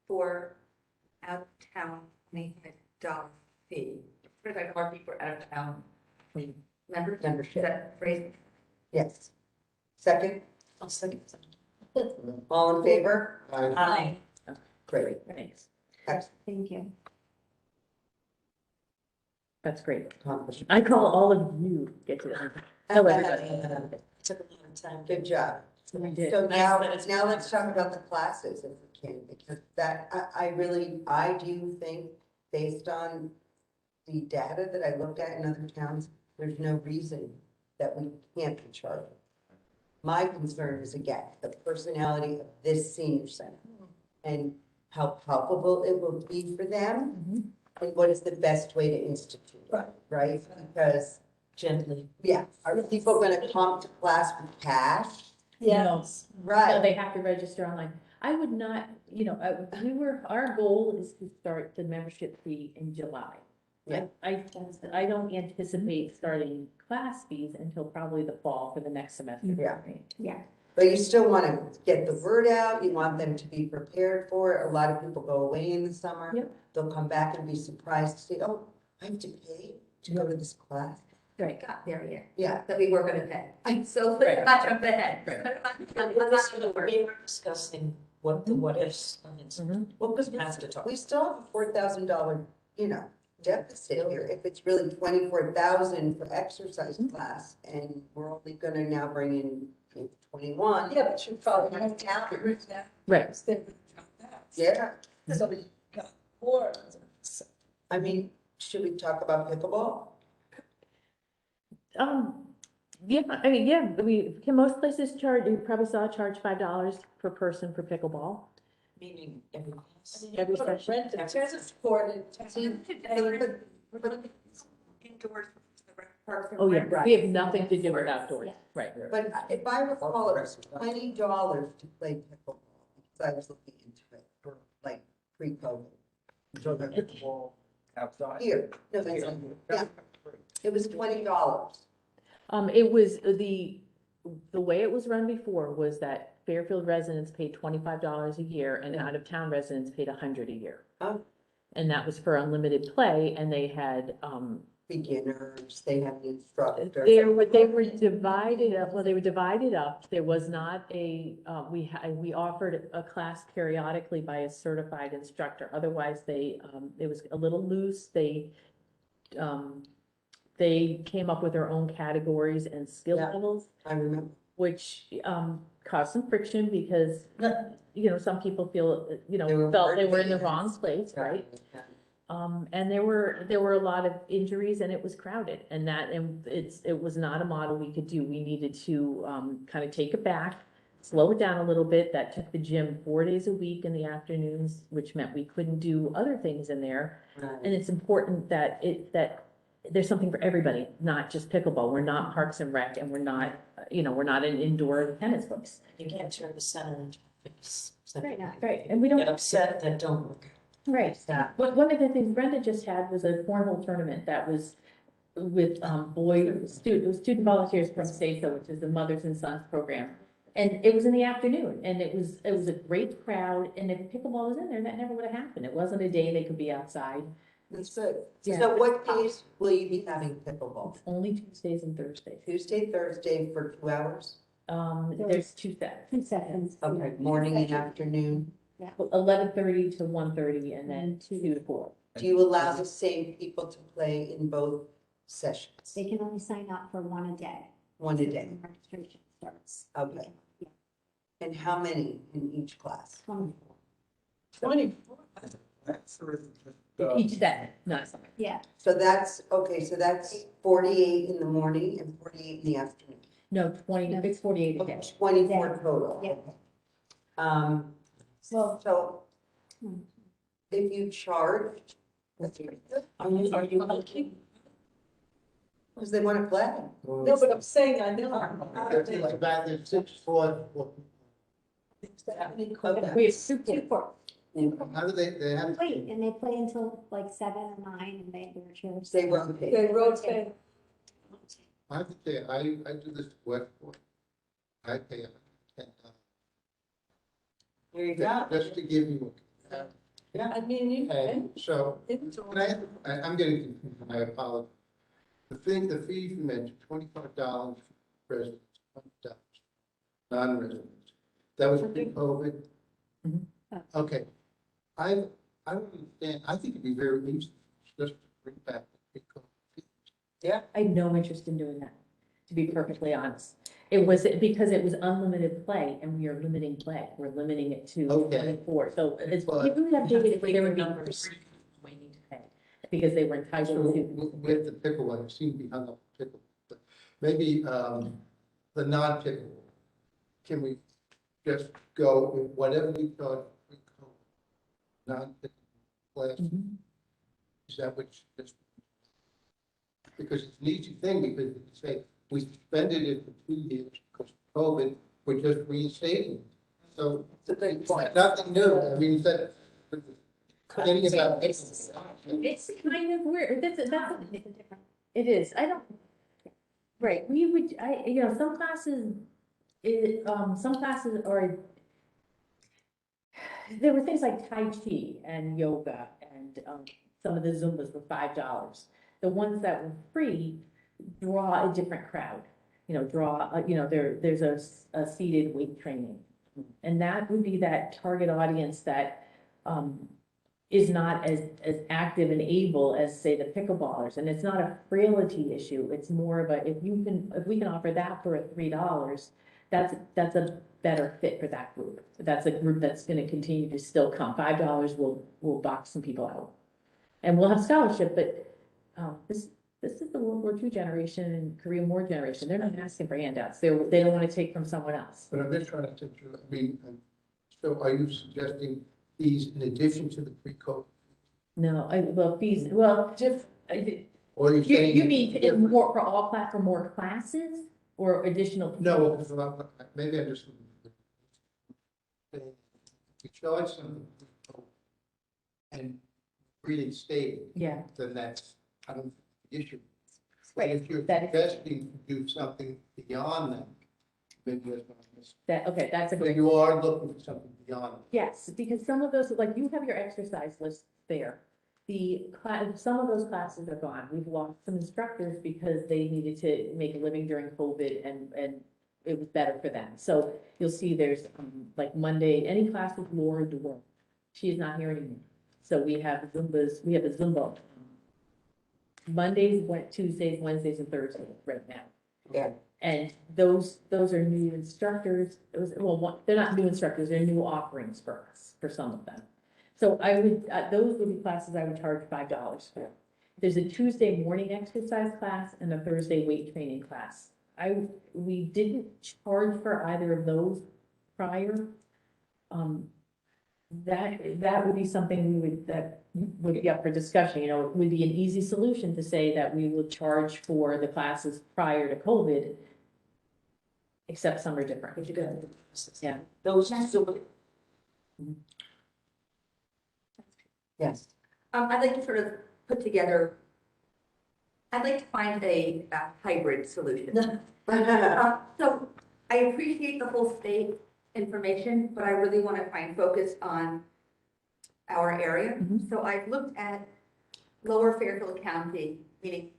For out-of-town, $25 fee, what if I more people out-of-town members? Membership. Is that phrase? Yes. Second, I'll second. all in favor? Aye. Great. Thanks. Excellent Thank you. That's great accomplishment. I call all of you, get to that. Tell everybody. Took a lot of time. Good job. We did. So now, that it's- now let's talk about the classes if we can, because that, I do think, based on the data that I looked at in other towns, there's no reason that we can't be charging. My concern is, again, the personality of this senior center and how palpable it will be for them and what is the best way to institute it, right? Because, Gently. yeah, are people going to come to class with cash? Yes. So Right. they have to register online. I would not, you know, our goal is to start the membership fee in July. Yeah. I don't anticipate starting class fees until probably the fall for the next semester. Yeah. Yeah. But you still want to get the word out, you want them to be prepared for it. A lot of people go away in the summer. Yep. They'll come back and be surprised to say, oh, I have to pay to go to this class. Right. Got there yet, Yeah, that we were gonna pay. I'm so, Right. not jump ahead. Right. We were discussing what the what ifs. well, because We have to talk. we still have a $4,000, deficit here. If it's really 24,000 for exercise class and we're only gonna now bring in 21. Yeah, but you probably have calories now. Right. Yeah, So you got 4. I mean, should we talk about pickleball? Yeah, I mean, yeah, can most places charge, you probably saw charge $5 per person for pickleball. Meaning every class. Every session. Rent a tennis court in town. Indoors. Park and Oh, yeah, Rec. we have nothing to do with outdoors, right. But if I recall, it was $20 to play pickleball, because I was looking into it for like pre-COVID. So the pickleball outside. Here, no, that's not here. Yeah, it was $20. It was, the way it was run before was that Fairfield residents paid $25 a year and out-of-town residents paid $100 a year. Oh. And that was for unlimited play, and they had, Beginners, they had an instructor. they were divided up, well, they were divided up. There was not a, we offered a class periodically by a certified instructor. Otherwise, it was a little loose. They came up with their own categories and skill Yeah. levels, I remember. which, caused some friction because, some people feel, They were felt they were in the working. wrong place, right? Yeah. And there were a lot of injuries and it was crowded and it was not a model we could do. We needed to, kind of take it back, slow it down a little bit. That took the gym 4 days a week in the afternoons, which meant we couldn't do other things in there. Right. And it's important that there's something for everybody, not just pickleball. We're not Parks and Rec and we're not an indoor tennis place. You can't turn the center into a face. So Right now. Right, and we don't. Get upset that don't work. Right, Yeah. but one of the things Brenda just had was a cornhole tournament that was with, it was student volunteers from SAFA, which is the Mothers and Sons program. And it was in the afternoon, and it was a great crowd, and if pickleball was in there, that never would have happened. It wasn't a day they could be outside. That's good. Yeah. So what days will you be having pickleball? Only Tuesdays and Thursdays. Tuesday, Thursday for 2 hours? There's two sets, 2 seconds. Okay, morning and afternoon. 11:30 to 1:30, and then 2 to 4. Do you allow the same people to play in both sessions? They can only sign up for one a day. One a day? Registration starts. Okay. And how many in each class? 24. 24. That's sort of, Each set, not something. Yeah, So that's 48 in the morning and 48 in the afternoon. No, 20, it's 48 a day. 24 total. Yeah. Well, so if you charge, that's pretty good. Are you looking? Because they want to play. No, but I'm saying, I know. It's about the 6 4. Okay. We have two 2 courts. How do they have? Wait, and they play until like 7 or 9 and they have their chairs. They rotate. They rotate. I have to say, I do this work for, I pay $10. There you go. Just to give you. I mean, you can. And so, Indoor. when I'm getting confused, and I apologize. The fees you mentioned, $25 for residents, $20 non-residents. That was pre-COVID? Mhm. Okay. I don't understand, I think it'd be very easy just to bring back the pre-COVID fees. I had no interest in doing that, to be perfectly honest. It was because it was unlimited play and we are limiting play. We're limiting it to Okay. 24. So it's, Well, we really updated it, there would be numbers. we need to pay because they were So entitled to. with the pickleball, I seem to be hung up on pickleball, but maybe the non-pickleball, can we just go with whatever we thought pre-COVID? Non-pickleball class, Mhm. is that what you just? Because it's an easy thing, because you say, we suspended it for 2 years because of COVID, we're just reinstating it. So It's a big point. nothing new, I mean, that. Any about It's kind of weird. It is. I don't. Right. Some classes, some classes are. There were things like Tai Chi and yoga and, some of the Zumbas were $5. The ones that were free draw a different crowd, there's a seated weight training. And that would be that target audience that, is not as active and able as, say, the pickleballers. And it's not a frailty issue. It's more of a, if we can offer that for $3, that's a better fit for that group. That's a group that's gonna continue to still come. $5 will box some people out. And we'll have scholarship, but, this is the World War II generation and Korean War generation. They're not asking for handouts. They don't wanna take from someone else. But I'm just trying to think through, so are you suggesting fees in addition to the pre-COVID? No, fees, well, Or you're saying? you mean it's it different? more for more classes or additional? No, because maybe I just. If you charge them and reinstate, Yeah, then that's, I don't think the issue. But right, if you're that is- suggesting to do something beyond that, maybe that's what I missed. okay, that's a So good. you are looking for something beyond. Yes, because some of those, like you have your exercise list there. Some of those classes are gone. We've lost some instructors because they needed to make a living during COVID and it was better for them. So you'll see there's like Monday, any class with Laura Dewar. She is not here anymore. So we have we have a Zumba. Mondays, Tuesdays, Wednesdays and Thursdays right now. Yeah. And those are new instructors. They're not new instructors, they're new offerings for us, for some of them. So those would be classes I would charge $5 for. There's a Tuesday morning exercise class and a Thursday weight training class. We didn't charge for either of those prior. That would be something that would be up for discussion, you know, it would be an easy solution to say that we would charge for the classes prior to COVID, except some are different. But you got Yeah. those, Yes. I'd like to sort of put together, I'd like to find a hybrid solution. So I appreciate the whole state information, but I really want to find focus on our area. Mhm. So I've looked at Lower Fairfield County, meaning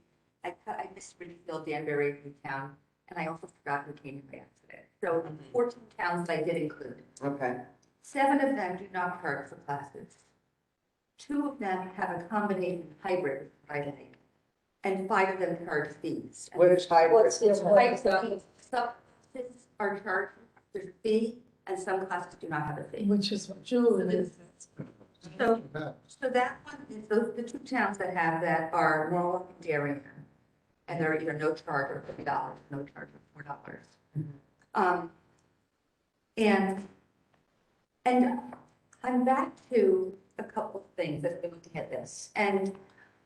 I missed Ridgefield, Danbury, Newtown, and I also forgot who came by accident. So 14 towns that I did include. Okay. 7 of them do not charge for classes. 2 of them have a combination hybrid Friday, and 5 of them charge fees. And What is hybrid? What's the some classes are charged, there's a fee, and some classes do not have a fee. Which is what Julie is. So, that one, is the 2 towns that have that are Norwalk and Darien, and they're either no charge or $50, no charge or $4. And I'm back to a couple of things as we're looking at this. And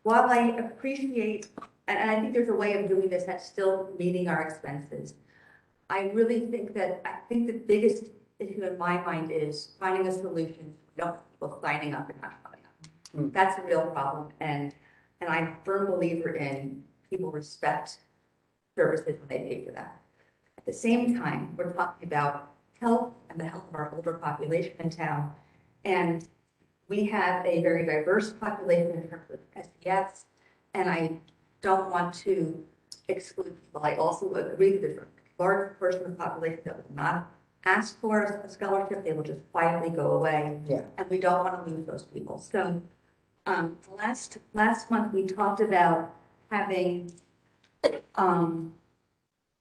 while I appreciate, and I think there's a way of doing this that's still meeting our expenses, I really think the biggest issue in my mind is finding a solution. We don't have people signing up and not coming up. That's a real problem. And I'm a firm believer in people respect services when they pay for that. At the same time, we're talking about health and the health of our older population in town. And we have a very diverse population in terms of SES, and I don't want to exclude people. I also agree that there's a large portion of the population that will not ask for a scholarship, they will just quietly go away. Yeah. And we don't want to lose those people. So last month, we talked about having,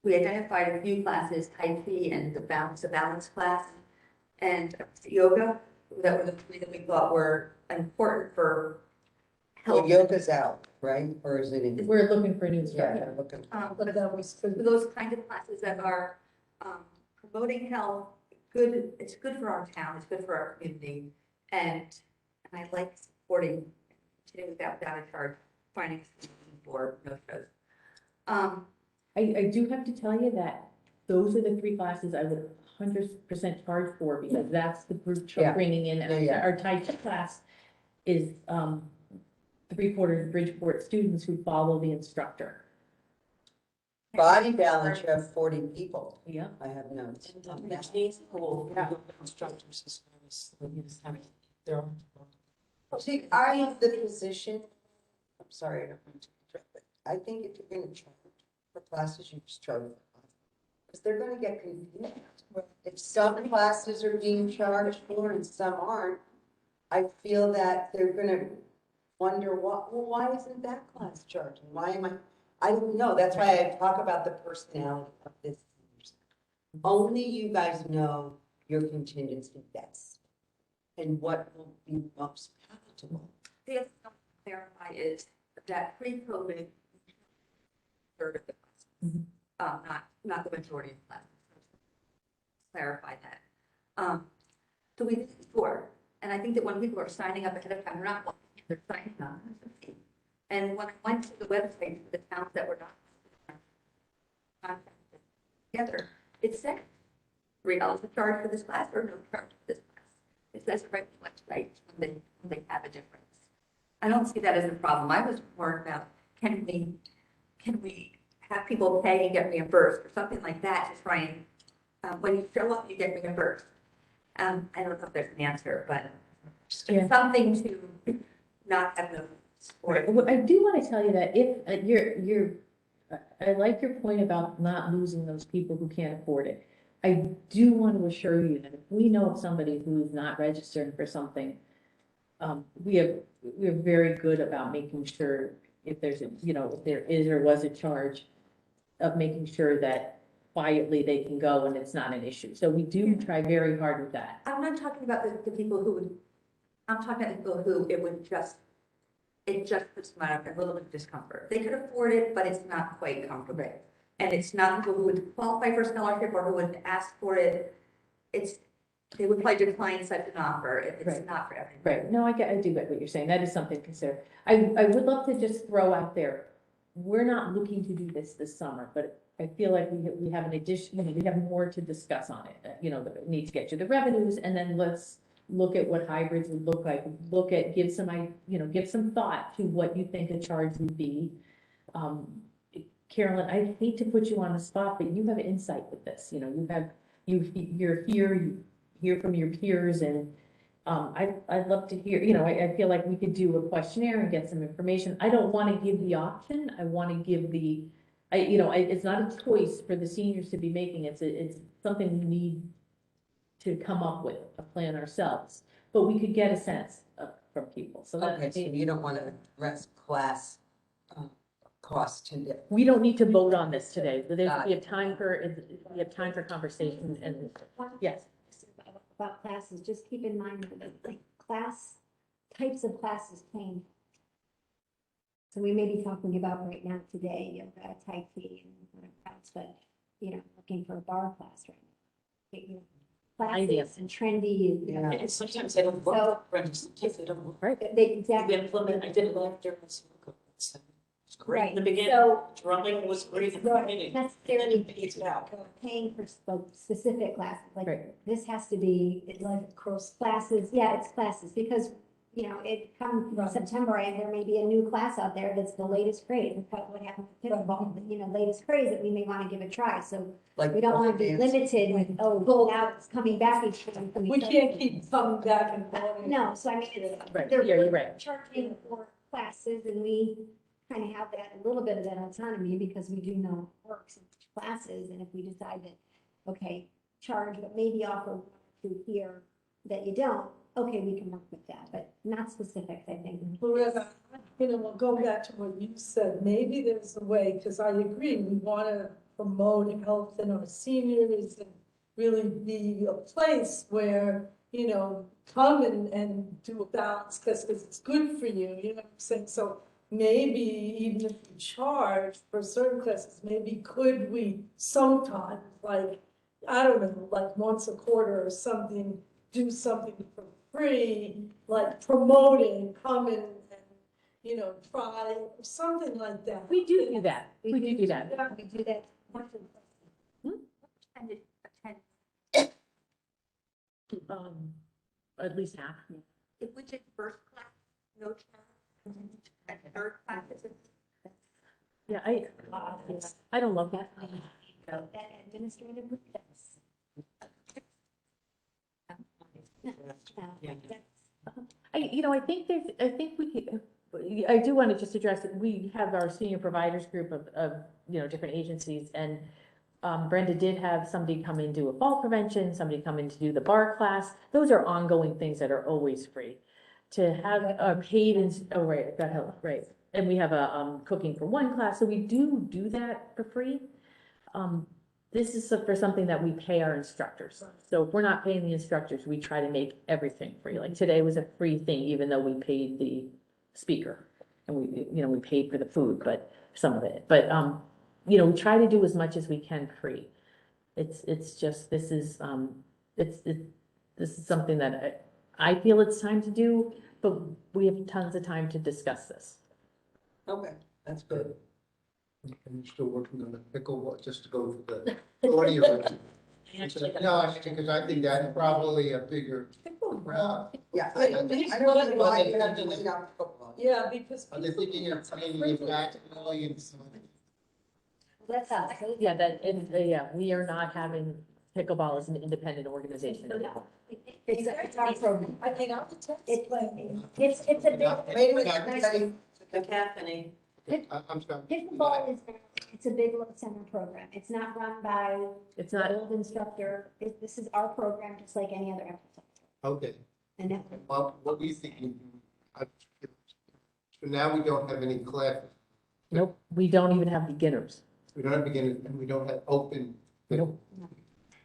we identified a few classes, Tai Chi and the balance class, and yoga. That were the 3 that we thought were important for Well, health. yoga's out, right? Or is it in? We're looking for a new Yeah, instructor. looking. But that was for Those kind of classes that are promoting health, good, it's good for our town, it's good for our community, and I like supporting, continuing without a charge, finding a solution for no shows. I do have to tell you that those are the 3 classes I would 100% charge for because that's the group Yeah. bringing in. Yeah. Our Tai Chi class is 3/4 Bridgeport students who follow the instructor. Body balance, you have 40 people. Yeah. I have notes. And the case pool, Yeah. instructors as well as, their own. See, I have the position, I'm sorry, I don't mean to interrupt, but I think if you're gonna charge for classes, you just charge for classes. Because they're gonna get confused. If some classes are being charged for and some aren't, I feel that they're gonna wonder, why isn't that class charging? Why am I don't know, that's why I talk about the personality of this. Only you guys know your contingency best and what will be most palatable. The other thing I want to clarify is that pre-COVID, third of the classes, not the majority of the classes. Clarify that. So we did it before, And I think that when people are signing up ahead of time, they're not looking at their signing up. And when I went to the website for the towns that were not together, it said $3 a charge for this class or no charge for this class. It says right on the website when they have a difference. I don't see that as a problem. I was more about, can we have people pay and get reimbursed or something like that to try and, when you show up, you get reimbursed. I don't know if there's an answer, but just Yeah. something to not have no support. Well, I do want to tell you that if I like your point about not losing those people who can't afford it. I do want to assure you that if we know of somebody who's not registered for something, we're very good about making sure if there's a, if there is or was a charge of making sure that quietly they can go and it's not an issue. So we do try very hard with that. I'm not talking about the people who would, I'm talking about the people who it just puts them out of a little bit of discomfort. They could afford it, but it's not quite comfortable. And it's not people who would qualify for scholarship or who would ask for it. They would probably decline such an offer if it's not for everyone. Right, no, I do get what you're saying, that is something to consider. I would love to just throw out there, we're not looking to do this summer, but I feel like we have an addition, we have more to discuss on it. Need to get to the revenues, and then let's look at what hybrids would look like, give some thought to what you think a charge would be. Carolyn, I hate to put you on the spot, but you have insight with this, you're here, you hear from your peers, and I'd love to hear, I feel like we could do a questionnaire and get some information. I don't want to give the option, I want to give it's not a choice for the seniors to be making, it's something we need to come up with, a plan ourselves, but we could get a sense from people, so that. Okay, so you don't want to address class cost today. We don't need to vote on this today, we have time for conversation, and, yes. About classes, just keep in mind that like types of classes change. So we may be talking about right now today, yoga, Tai Chi, and else, but, looking for a bar class right now. Classes and trendy. And sometimes they don't work, sometimes they don't work. Right. They We exactly. implement, I did it last year, it's great in the Right. beginning, So drumming was great in the not beginning. necessarily It's out. paying for specific classes, like Right. this has to be, it's like classes, yeah, it's classes, because, it comes September and there may be a new class out there that's the latest craze, it's what happened with pickleball, latest craze that we may want to give a try, so Like we don't want to be dance. limited with, now it's coming back each time. We can't keep coming back and forth. No, so I mean, Right, they're yeah, you're right. charging for classes, and we kind of have that, a little bit of that autonomy, because we do know what works in classes, and if we decide that, okay, charge, but maybe offer to here that you don't, okay, we can work with that, but not specifics, I think. Loretta, we'll go back to what you said, maybe there's a way, because I agree, we want to promote health in our seniors and really be a place where, come and do a balance, because it's good for you, you know what I'm saying? So maybe even if we charge for certain classes, maybe could we sometimes, like, I don't know, like once a quarter or something, do something for free, like promoting, come in and, try, something like that. We do that, we do that. We do that. At least half. If we did first class, no charge, and third class, Yeah, I don't love that. That administrative. I do want to just address it. We have our senior providers group of different agencies, and Brenda did have somebody come in do a fall prevention, somebody come in to do the bar class. Those are ongoing things that are always free. To have a paid, right, that helped, right. And we have a cooking for one class, so we do that for free. This is for something that we pay our instructors. So if we're not paying the instructors, we try to make everything free. Like today was a free thing, even though we paid the speaker. And we paid for the food, but some of it. But, we try to do as much as we can free. It's just, this is something that I feel it's time to do, but we have tons of time to discuss this. Okay, that's good. And you're still working on the pickleball, just to go for the audio. No, I mean, because I think that's probably a bigger crowd. Yeah, I don't know why you have to leave out football. Yeah, because. Are they thinking of maybe a basketball and some? That's us. Yeah, yeah, we are not having pickleball as an independent organization. It's our program. I think I'll test. It's a big, Wait a minute, everybody. Cacophony. I'm sorry. pickleball is, it's a big low center program. It's not run by It's the not, old instructor. This is our program, just like any other exercise. Okay, And that, well, what we think, so now we don't have any classes. nope, we don't even have beginners. We don't have beginners and we don't have open. Nope.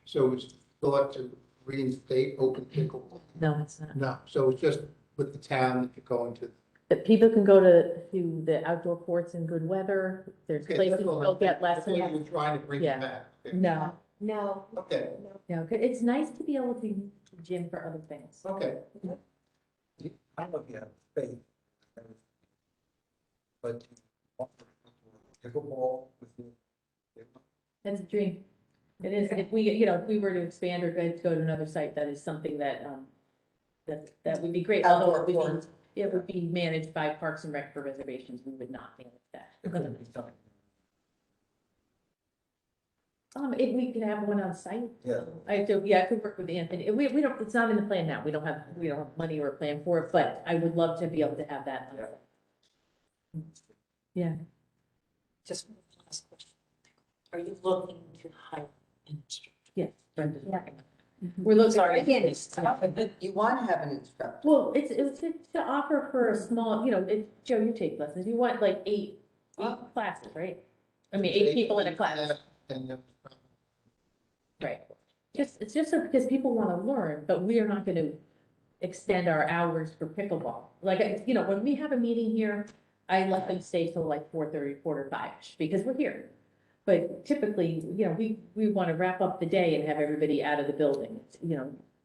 So it's thought to reinstate open pickleball. No, it's not. No, so it's just with the town that you're going to. But people can go to the outdoor courts in good weather. There's Okay, places that's all. to get That's why lessons. you were trying to bring Yeah. it back. Okay. No, no, Okay, no, it's nice to be able to gym for other things. okay. I don't know if you have faith. But pickleball with the. That's a dream. It is, if we, if we were to expand or go to another site, that is something that, that would be great. Although it would be managed by Parks and Rec for reservations. We would not manage that. If we could have one on site. Yeah. I could work with Anthony. We don't, it's not in the plan now. We don't have money or a plan for it, but I would love to be able to have that. Yeah. Just one last question. Are you looking to hire an instructor? Yes. Brenda's Yeah. working. We're looking. Sorry. Again, You want to have an instructor. Well, it's to offer for a small, Joe, you take lessons. You want like eight classes, right? I mean, eight people in a class. And Right. It's just so because people want to learn, but we are not going to extend our hours for pickleball. Like, when we have a meeting here, I let them stay till like 4:30, 4:45, because we're here. But typically, we want to wrap up the day and have everybody out of the building.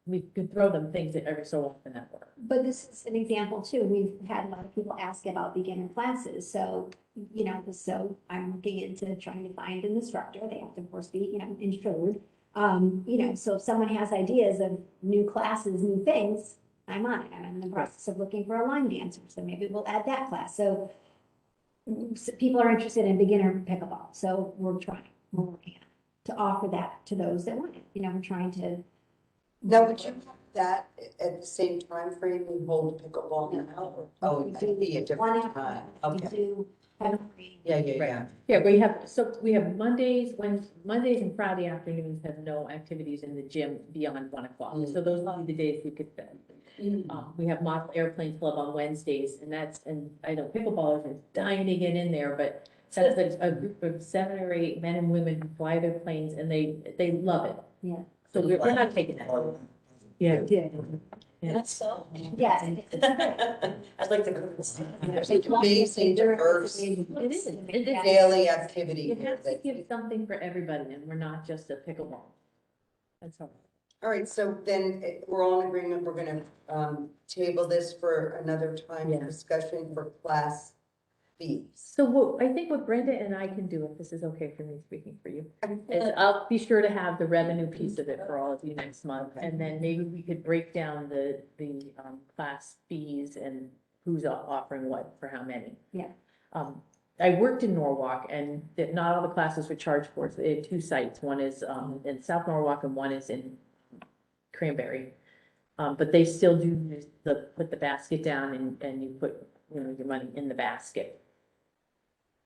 We could throw them things that every so often that work. but this is an example too. We've had a lot of people ask about beginner classes. So, so I'm looking into trying to find an instructor. They have to, of course, be, insured. So if someone has ideas of new classes, new things, I'm on it. I'm in the process of looking for a line dancer. So maybe we'll add that class. So people are interested in beginner pickleball. So we're working on it to offer that to those that want it. We're trying to. Now, would you have that at the same time frame we hold pickleball now? Oh, it could be a different time. Okay. Do have Yeah. Yeah, we have Mondays and Friday afternoons have no activities in the gym beyond 1:00. So those would be the days we could fit. We have model airplane club on Wednesdays, and I know pickleballers are dying to get in there, but that's a group of 7 or 8 men and women who fly their planes, and they love it. Yeah. So we're not taking that. Yeah. Yeah. That's so. Yes. I'd like to go to this. It's amazing, diverse, It is. It is. daily activity. You have to give something for everybody, and we're not just a pickleball. That's all. All right, so then we're all in agreement, we're gonna table this for another time of Yeah. discussion for class fees. So I think what Brenda and I can do, if this is okay for me speaking for you, is I'll be sure to have the revenue piece of it for all of you next month. And then maybe we could break down the class fees and who's offering what for how many. Yeah. I worked in Norwalk, and not all the classes were charged for. So they had 2 sites. One is in South Norwalk and one is in Cranberry. But they still do put the basket down and you put your money in the basket.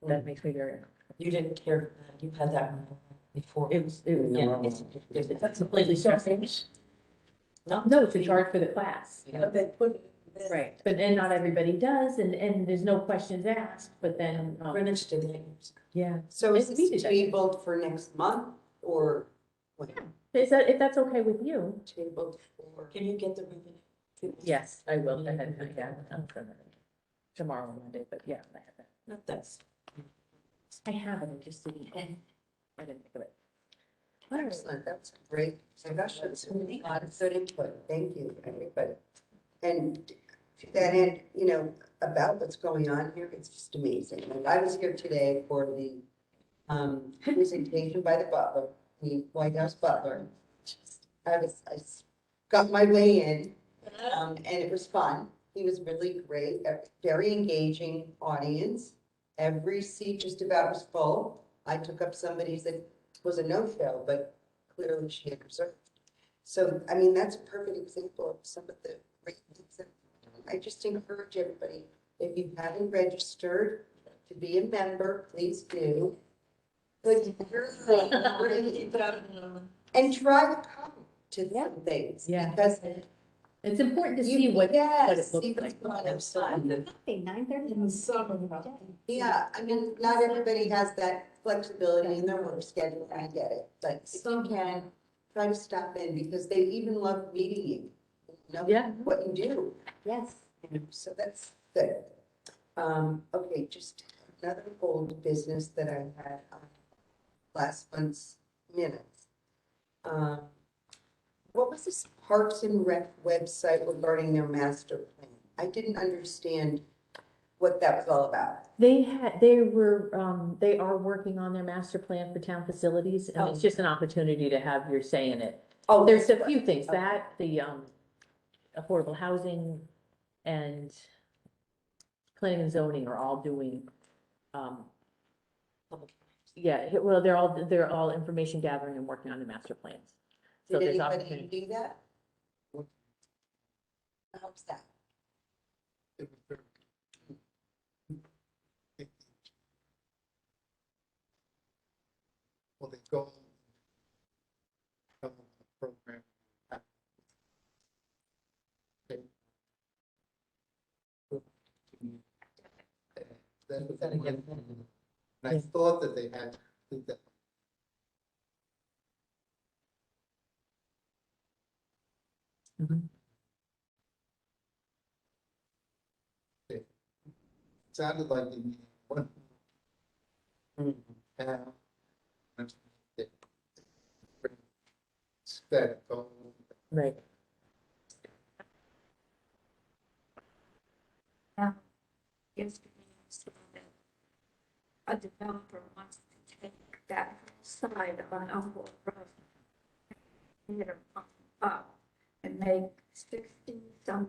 That makes me very. You didn't care, you had that one before. It was. Yeah, That's completely separate. No, it's a charge for the class. But they put. Right, but then not everybody does, and there's no questions asked, but then, Greenwich did that. yeah. So is It's this needed. tabled for next month or when? If that's okay with you? Tabled for, Can you get the revenue? Yes, I will, yeah, I'm gonna, tomorrow, Monday, but yeah, I have that. Not that's. I have it, I just didn't, I didn't think of it. All right. excellent, that's a great discussion. A lot of good input. Thank you, everybody. And to that end, you know, about what's going on here, it's just amazing. Like, I was here today for the presentation by the butler, the White House butler. I got my way in, and it was fun. He was really great, a very engaging audience. Every seat just about was full. I took up somebody's that was a no-show, but clearly she had reserved. So, I mean, that's a perfect example of some of the great things that I just encourage everybody, if you haven't registered to be a member, please do. But and try to come to some things, Yeah. because It's important to see what it yes, looks see like. what's going on. Okay, 9:30 In the summer. Yeah, I mean, not everybody has that flexibility in their work schedule, I get it, but if you can, try to stop in, because they even love meeting you. Know Yeah. what you do, Yes. so that's good. Okay, just another old business that I had on last month's minutes. What was this Parks and Rec website regarding their master plan? I didn't understand what that was all about. They are working on their master plan for town facilities, and it's Oh. just an opportunity to have your say in it. Oh, There's a few things, Okay. that, the, affordable housing and planning and zoning are all doing, yeah, well, they're all information gathering and working on the master plans. So Did there's anybody opportunity. do that? How's that? It was very- Well, they go on the program. That's what they get. And I thought that they had to do that. Mhm. It sounded like they needed one. Now, that's it. Spec, Right. Yesterday, I saw that a developer wants to take that side on Elmwood Road, and up and make 60 some.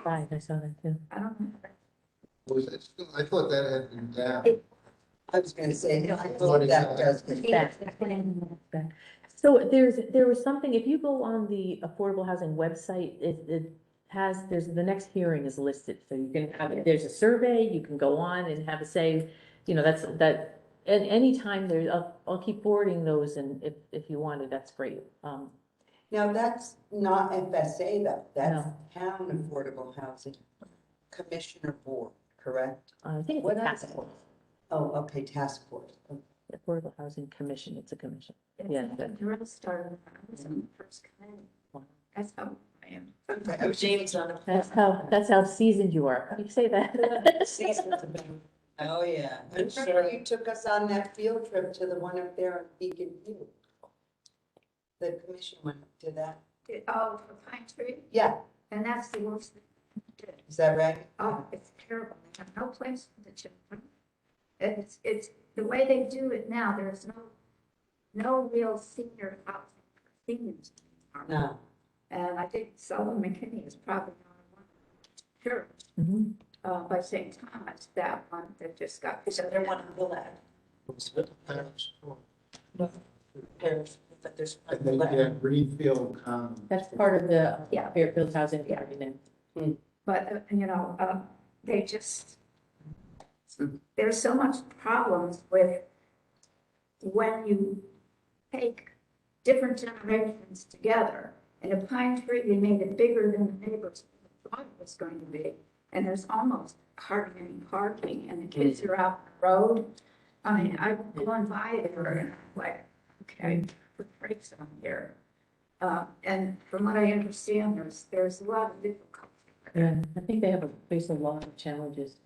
Right, I saw that too. I don't know. was it still, I thought that had been down. I was gonna say, I thought that does. Back. So there was something, if you go on the affordable housing website, it has, the next hearing is listed, so you can have, there's a survey, you can go on and have a say, you know, and anytime I'll keep forwarding those, and if you wanted, that's great. Now, that's not FSA though, that's No. Town Affordable Housing Commissioner Board, correct? I think it's What a is task it? force, Oh, okay, task force. affordable housing commission, it's a commission. Yeah. The drill started when I was on the first committee. That's how I am. Okay, James on it. That's how seasoned you are, you say that. oh, yeah. I remember you took us on that field trip to the one up there in Beacon View. The commission went to that. Oh, for Pine Tree, Yeah, and that's the worst thing they did. is that right? Oh, it's terrible. They have no place for the children. It's the way they do it now. There's no real senior housing for seniors anymore. No. And I think Sullivan McKinney is probably on one. Sure. Mhm. By St. Thomas, that one that just got. Is there one in Willard? But there's. I think, yeah, Greenfield Commons. That's part of the Yeah. Fairfield Housing Yeah. Agreement. But, they just, there's so much problems with when you take different generations together. In a Pine Tree, they made it bigger than the neighbors thought it was going to be. And there's almost hardly any parking, and the kids are out the road. I mean, I've gone by there and I'm like, okay, put brakes on here. And from what I understand, there's a lot of difficulty. Yeah, I think they face a lot of challenges.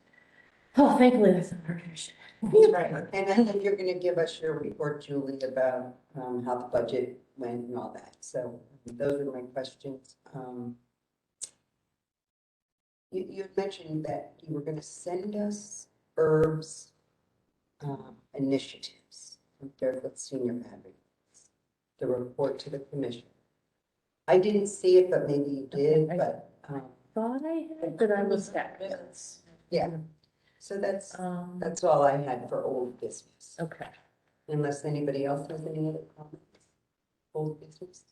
Oh, thankfully, that's not our issue. And I think you're gonna give us your report, Julie, about, how the budget went and all that. So those are my questions. you had mentioned that you were gonna send us herbs, initiatives from Fairfield Senior Advocates, the report to the commission. I didn't see it, but maybe you did, Okay, but, Thought I had, but I was back. yeah. So that's all I had for old business, Okay. unless anybody else has any other comments. Old business?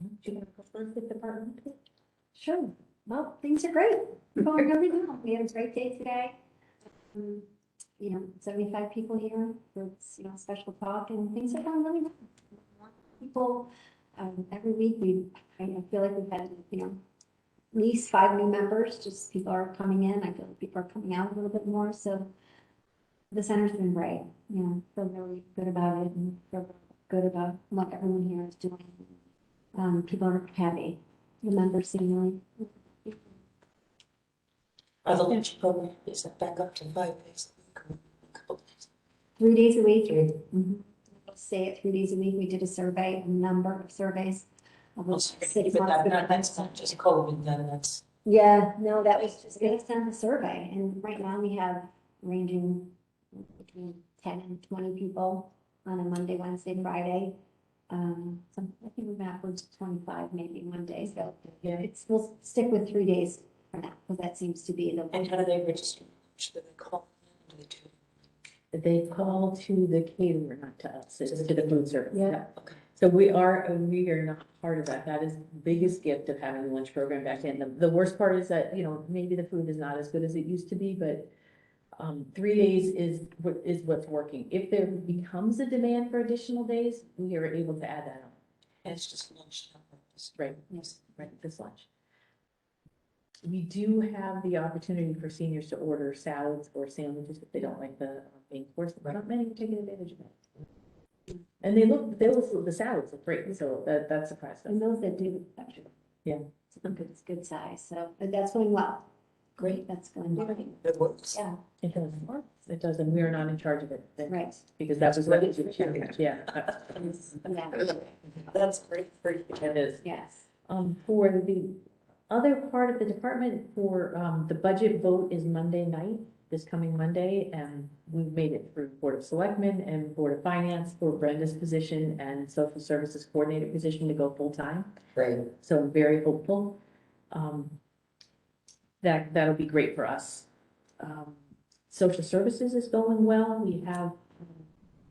Do you want to go first with department? Sure. Well, things are great. We're going really well. We had a great day today. 75 people here for this, special talk, and things are going really well. People, every week I feel like we've had, at least 5 new members, just people are coming in. I feel like people are coming out a little bit more, so the center's been great. Feel really good about it and feel good about what everyone here is doing. People are happy. The members seem really. Are the lunch program, is it back up to 5 days a week or a couple days? 3 days a week. Stay at 3 days a week. We did a survey, a number of surveys. But that's not just COVID, then that's. Yeah, no, that was just based on the survey. And right now we have ranging between 10 and 20 people on a Monday, Wednesday, Friday. I think we're upwards of 25 maybe one day. So Yeah. we'll stick with 3 days for now because that seems to be the. And how do they register? Should they call? Do they do? They call to the caterer, not to us, it's to the food service. Yeah. Okay. So we are not part of that. That is the biggest gift of having the lunch program back in. The worst part is that, maybe the food is not as good as it used to be, but 3 days is what's working. If there becomes a demand for additional days, we are able to add that on. And it's just lunch, not breakfast. Right, yes, right, this lunch. We do have the opportunity for seniors to order salads or sandwiches if they don't like the main course, but not many are taking advantage of it. And the salads look great, so that surprised us. And those that do, actually. Yeah. It's good size, so but that's going well. Great, that's going well. It works. Yeah, It does, and we are not in charge of it. right. Because that was what, yeah, Yeah, That's great for you. it is. yes. For the other part of the department, the budget vote is Monday night, this coming Monday, and we've made it through Board of Selectmen and Board of Finance for Brenda's position and Social Services Coordinator position to go full-time. Great. So I'm very hopeful. That'll be great for us. Social Services is going well. We have,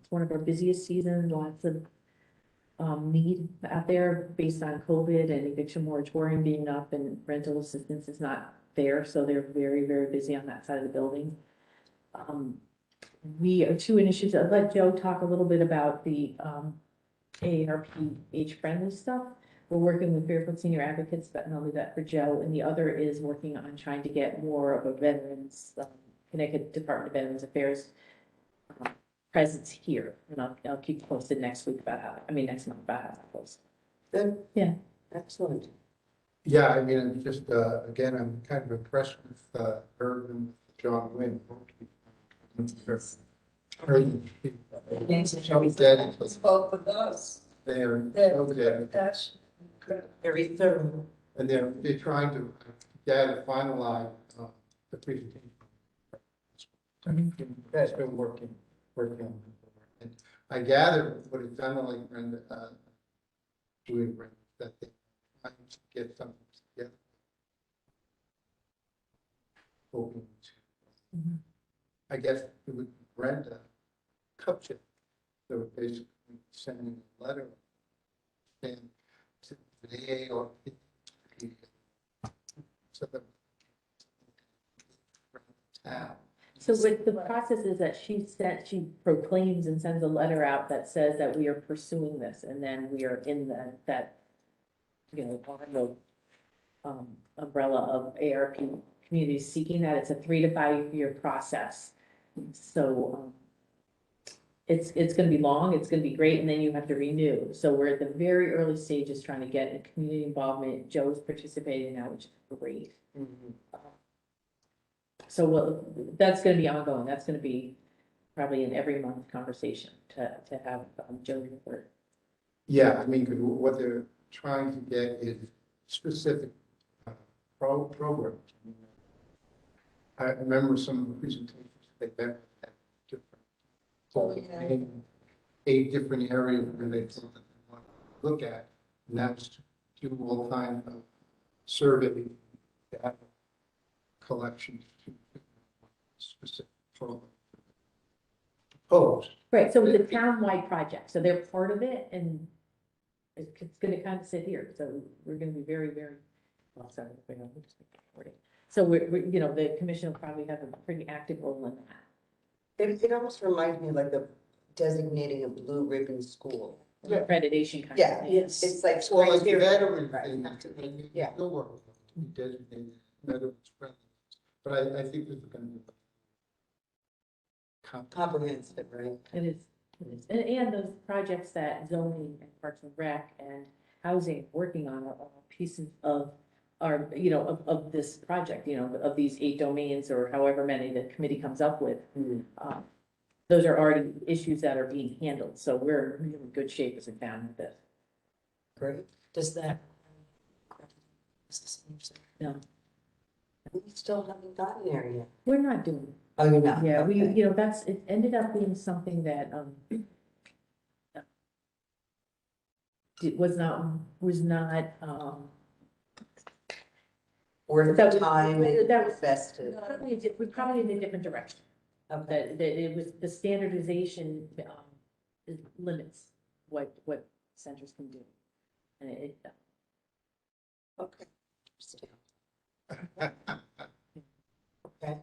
it's one of our busiest seasons, lots of need out there based on COVID and eviction moratorium being up and rental assistance is not there. So they're very, very busy on that side of the building. We have 2 initiatives. I'd let Joe talk a little bit about the AARP age-friendly stuff. We're working with Fairfield Senior Advocates, but not only that for Joe, and the other is working on trying to get more of a veterans, Connecticut Department of Veterans Affairs presence here. And I'll keep posted next month about how that goes. Good. Yeah. Excellent. Yeah, I mean, I'm just, again, I'm kind of impressed with Herb and John Wynn. Both of us. They are so dedicated. That's Very thorough. And they're trying to finalize the presentation. That's been working on it. And I gather what it sounded like, Brenda, doing, Brenda, that they trying to get something together. Hoping to, I guess it would be Brenda Kupchak. So basically sending a letter and to the AA or so that town. So with the process is that she proclaims and sends a letter out that says that we are pursuing this, and then we are in that umbrella of ARP communities seeking that. It's a 3 to 5 year process. So it's gonna be long, it's gonna be great, and then you have to renew. So we're at the very early stages trying to get a community involvement. Joe's participating now, which is great. So that's gonna be ongoing. That's gonna be probably an every month conversation to have Joe report. Yeah, I mean, 'cause what they're trying to get is specific programs. I remember some of the presentations they had different, Oh, yeah. named 8 different areas where they thought that they wanted to look at, and that was to do all kind of survey data collection to specific program. Proposed. Right, so it's a town-wide project, so they're part of it, and it's gonna kind of sit here, so we're gonna be very, very, well, sorry, we're gonna just make it recording. So you know, the commission will probably have a pretty active role in that. It almost reminds me of like the designating a blue ribbon school. Yeah. Accreditation kind of Yeah, thing. it's like. Well, like the criteria. veteran Right. thing, you Yeah. still work with them, you designate veterans friendly. But I think this is gonna be Comprehensive, right? It is, and those projects that zoning and Parks and Rec and housing working on are all pieces of, you know, of this project, you know, of these 8 domains or however many the committee comes up with. Those are already issues that are being handled, so we're in really good shape as a town with this. Great. Does that? No, We still haven't gotten there yet. we're not doing, Oh, you're not? yeah, we, Okay. you know, it ended up being something that, it was not, Worth That the was- time and that was- invested. we're probably in a different direction. Okay. That it was, the standardization, it limits what centers can do. And Okay. Okay.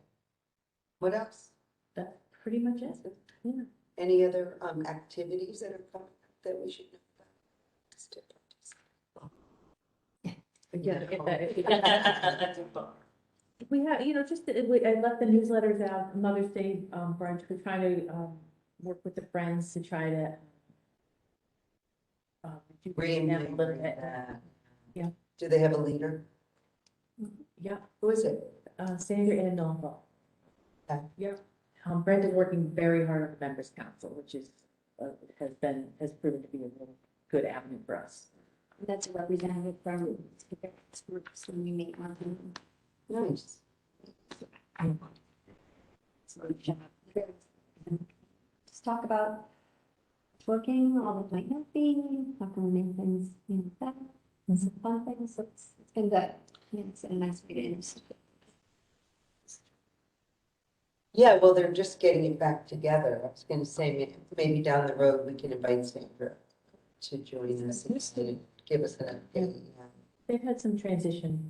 What else? that's pretty much it. Yeah. Any other activities that are coming up that we should know about? Yeah, if we have, you know, just, I left the newsletters out, Mother's Day, brunch, we're trying to, work with the friends to try to, rejuvenate them a little bit. That. Yeah. Do they have a leader? Yeah, Who is it? Sandra and Noel. Okay. Yeah. Brenda's working very hard on the members council, which is, has proven to be a really good avenue for us. That's a representative from groups when we meet on them. Nice. Just talk about working, all that might not be, how can we make things, you know, better, and some fun things, so it's been good. Yeah, it's a nice way to introduce. Yeah, well, they're just getting it back together. I was gonna say, maybe down the road, we can invite Sandra to join us and give us an update. They've had some transition.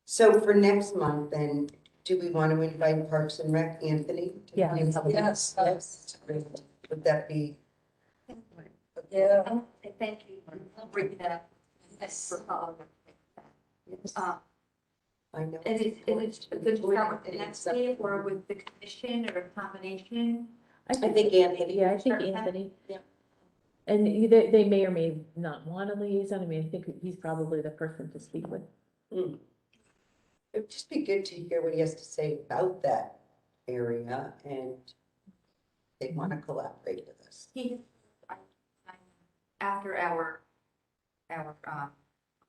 So for next month, then, do we want to invite Parks and Rec, Anthony? to Yeah. come? Yes. Yes. Would that be? Yeah. Thank you. I'll bring that. Yes. I know. And it's a good start with the next day or with the commission or a combination. I think Anthony. Yeah, I think Sure. Anthony. Yeah. And they may or may not want a liaison. I mean, I think he's probably the person to speak with. It'd just be good to hear what he has to say about that area, and they want to collaborate with us. After our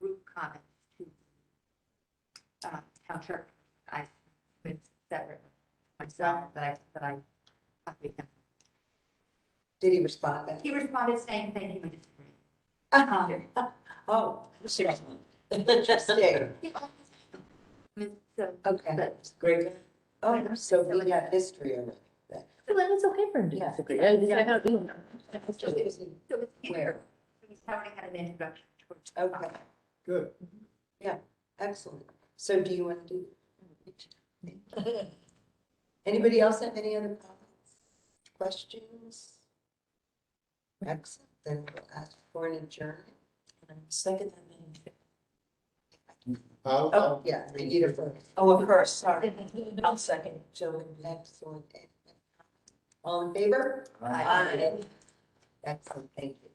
group comment to town clerk, I would separate myself that I copied him. Did he respond back? He responded saying thank you, I disagree. Oh, seriously. Interesting. So, Okay, but great. Oh, so we have history already. then. Well, it's okay for him to Yeah. disagree. Yeah. so it's Where? He's already had an introduction towards. Okay, Good. excellent. So do you want to do? Anybody else have any other comments, questions? Excellent, then we'll ask for an adjournment. Second. Oh, yeah, we need a first. Oh, of course, sorry. I'll second. So, excellent. All in favor? Aye. Excellent, thank you.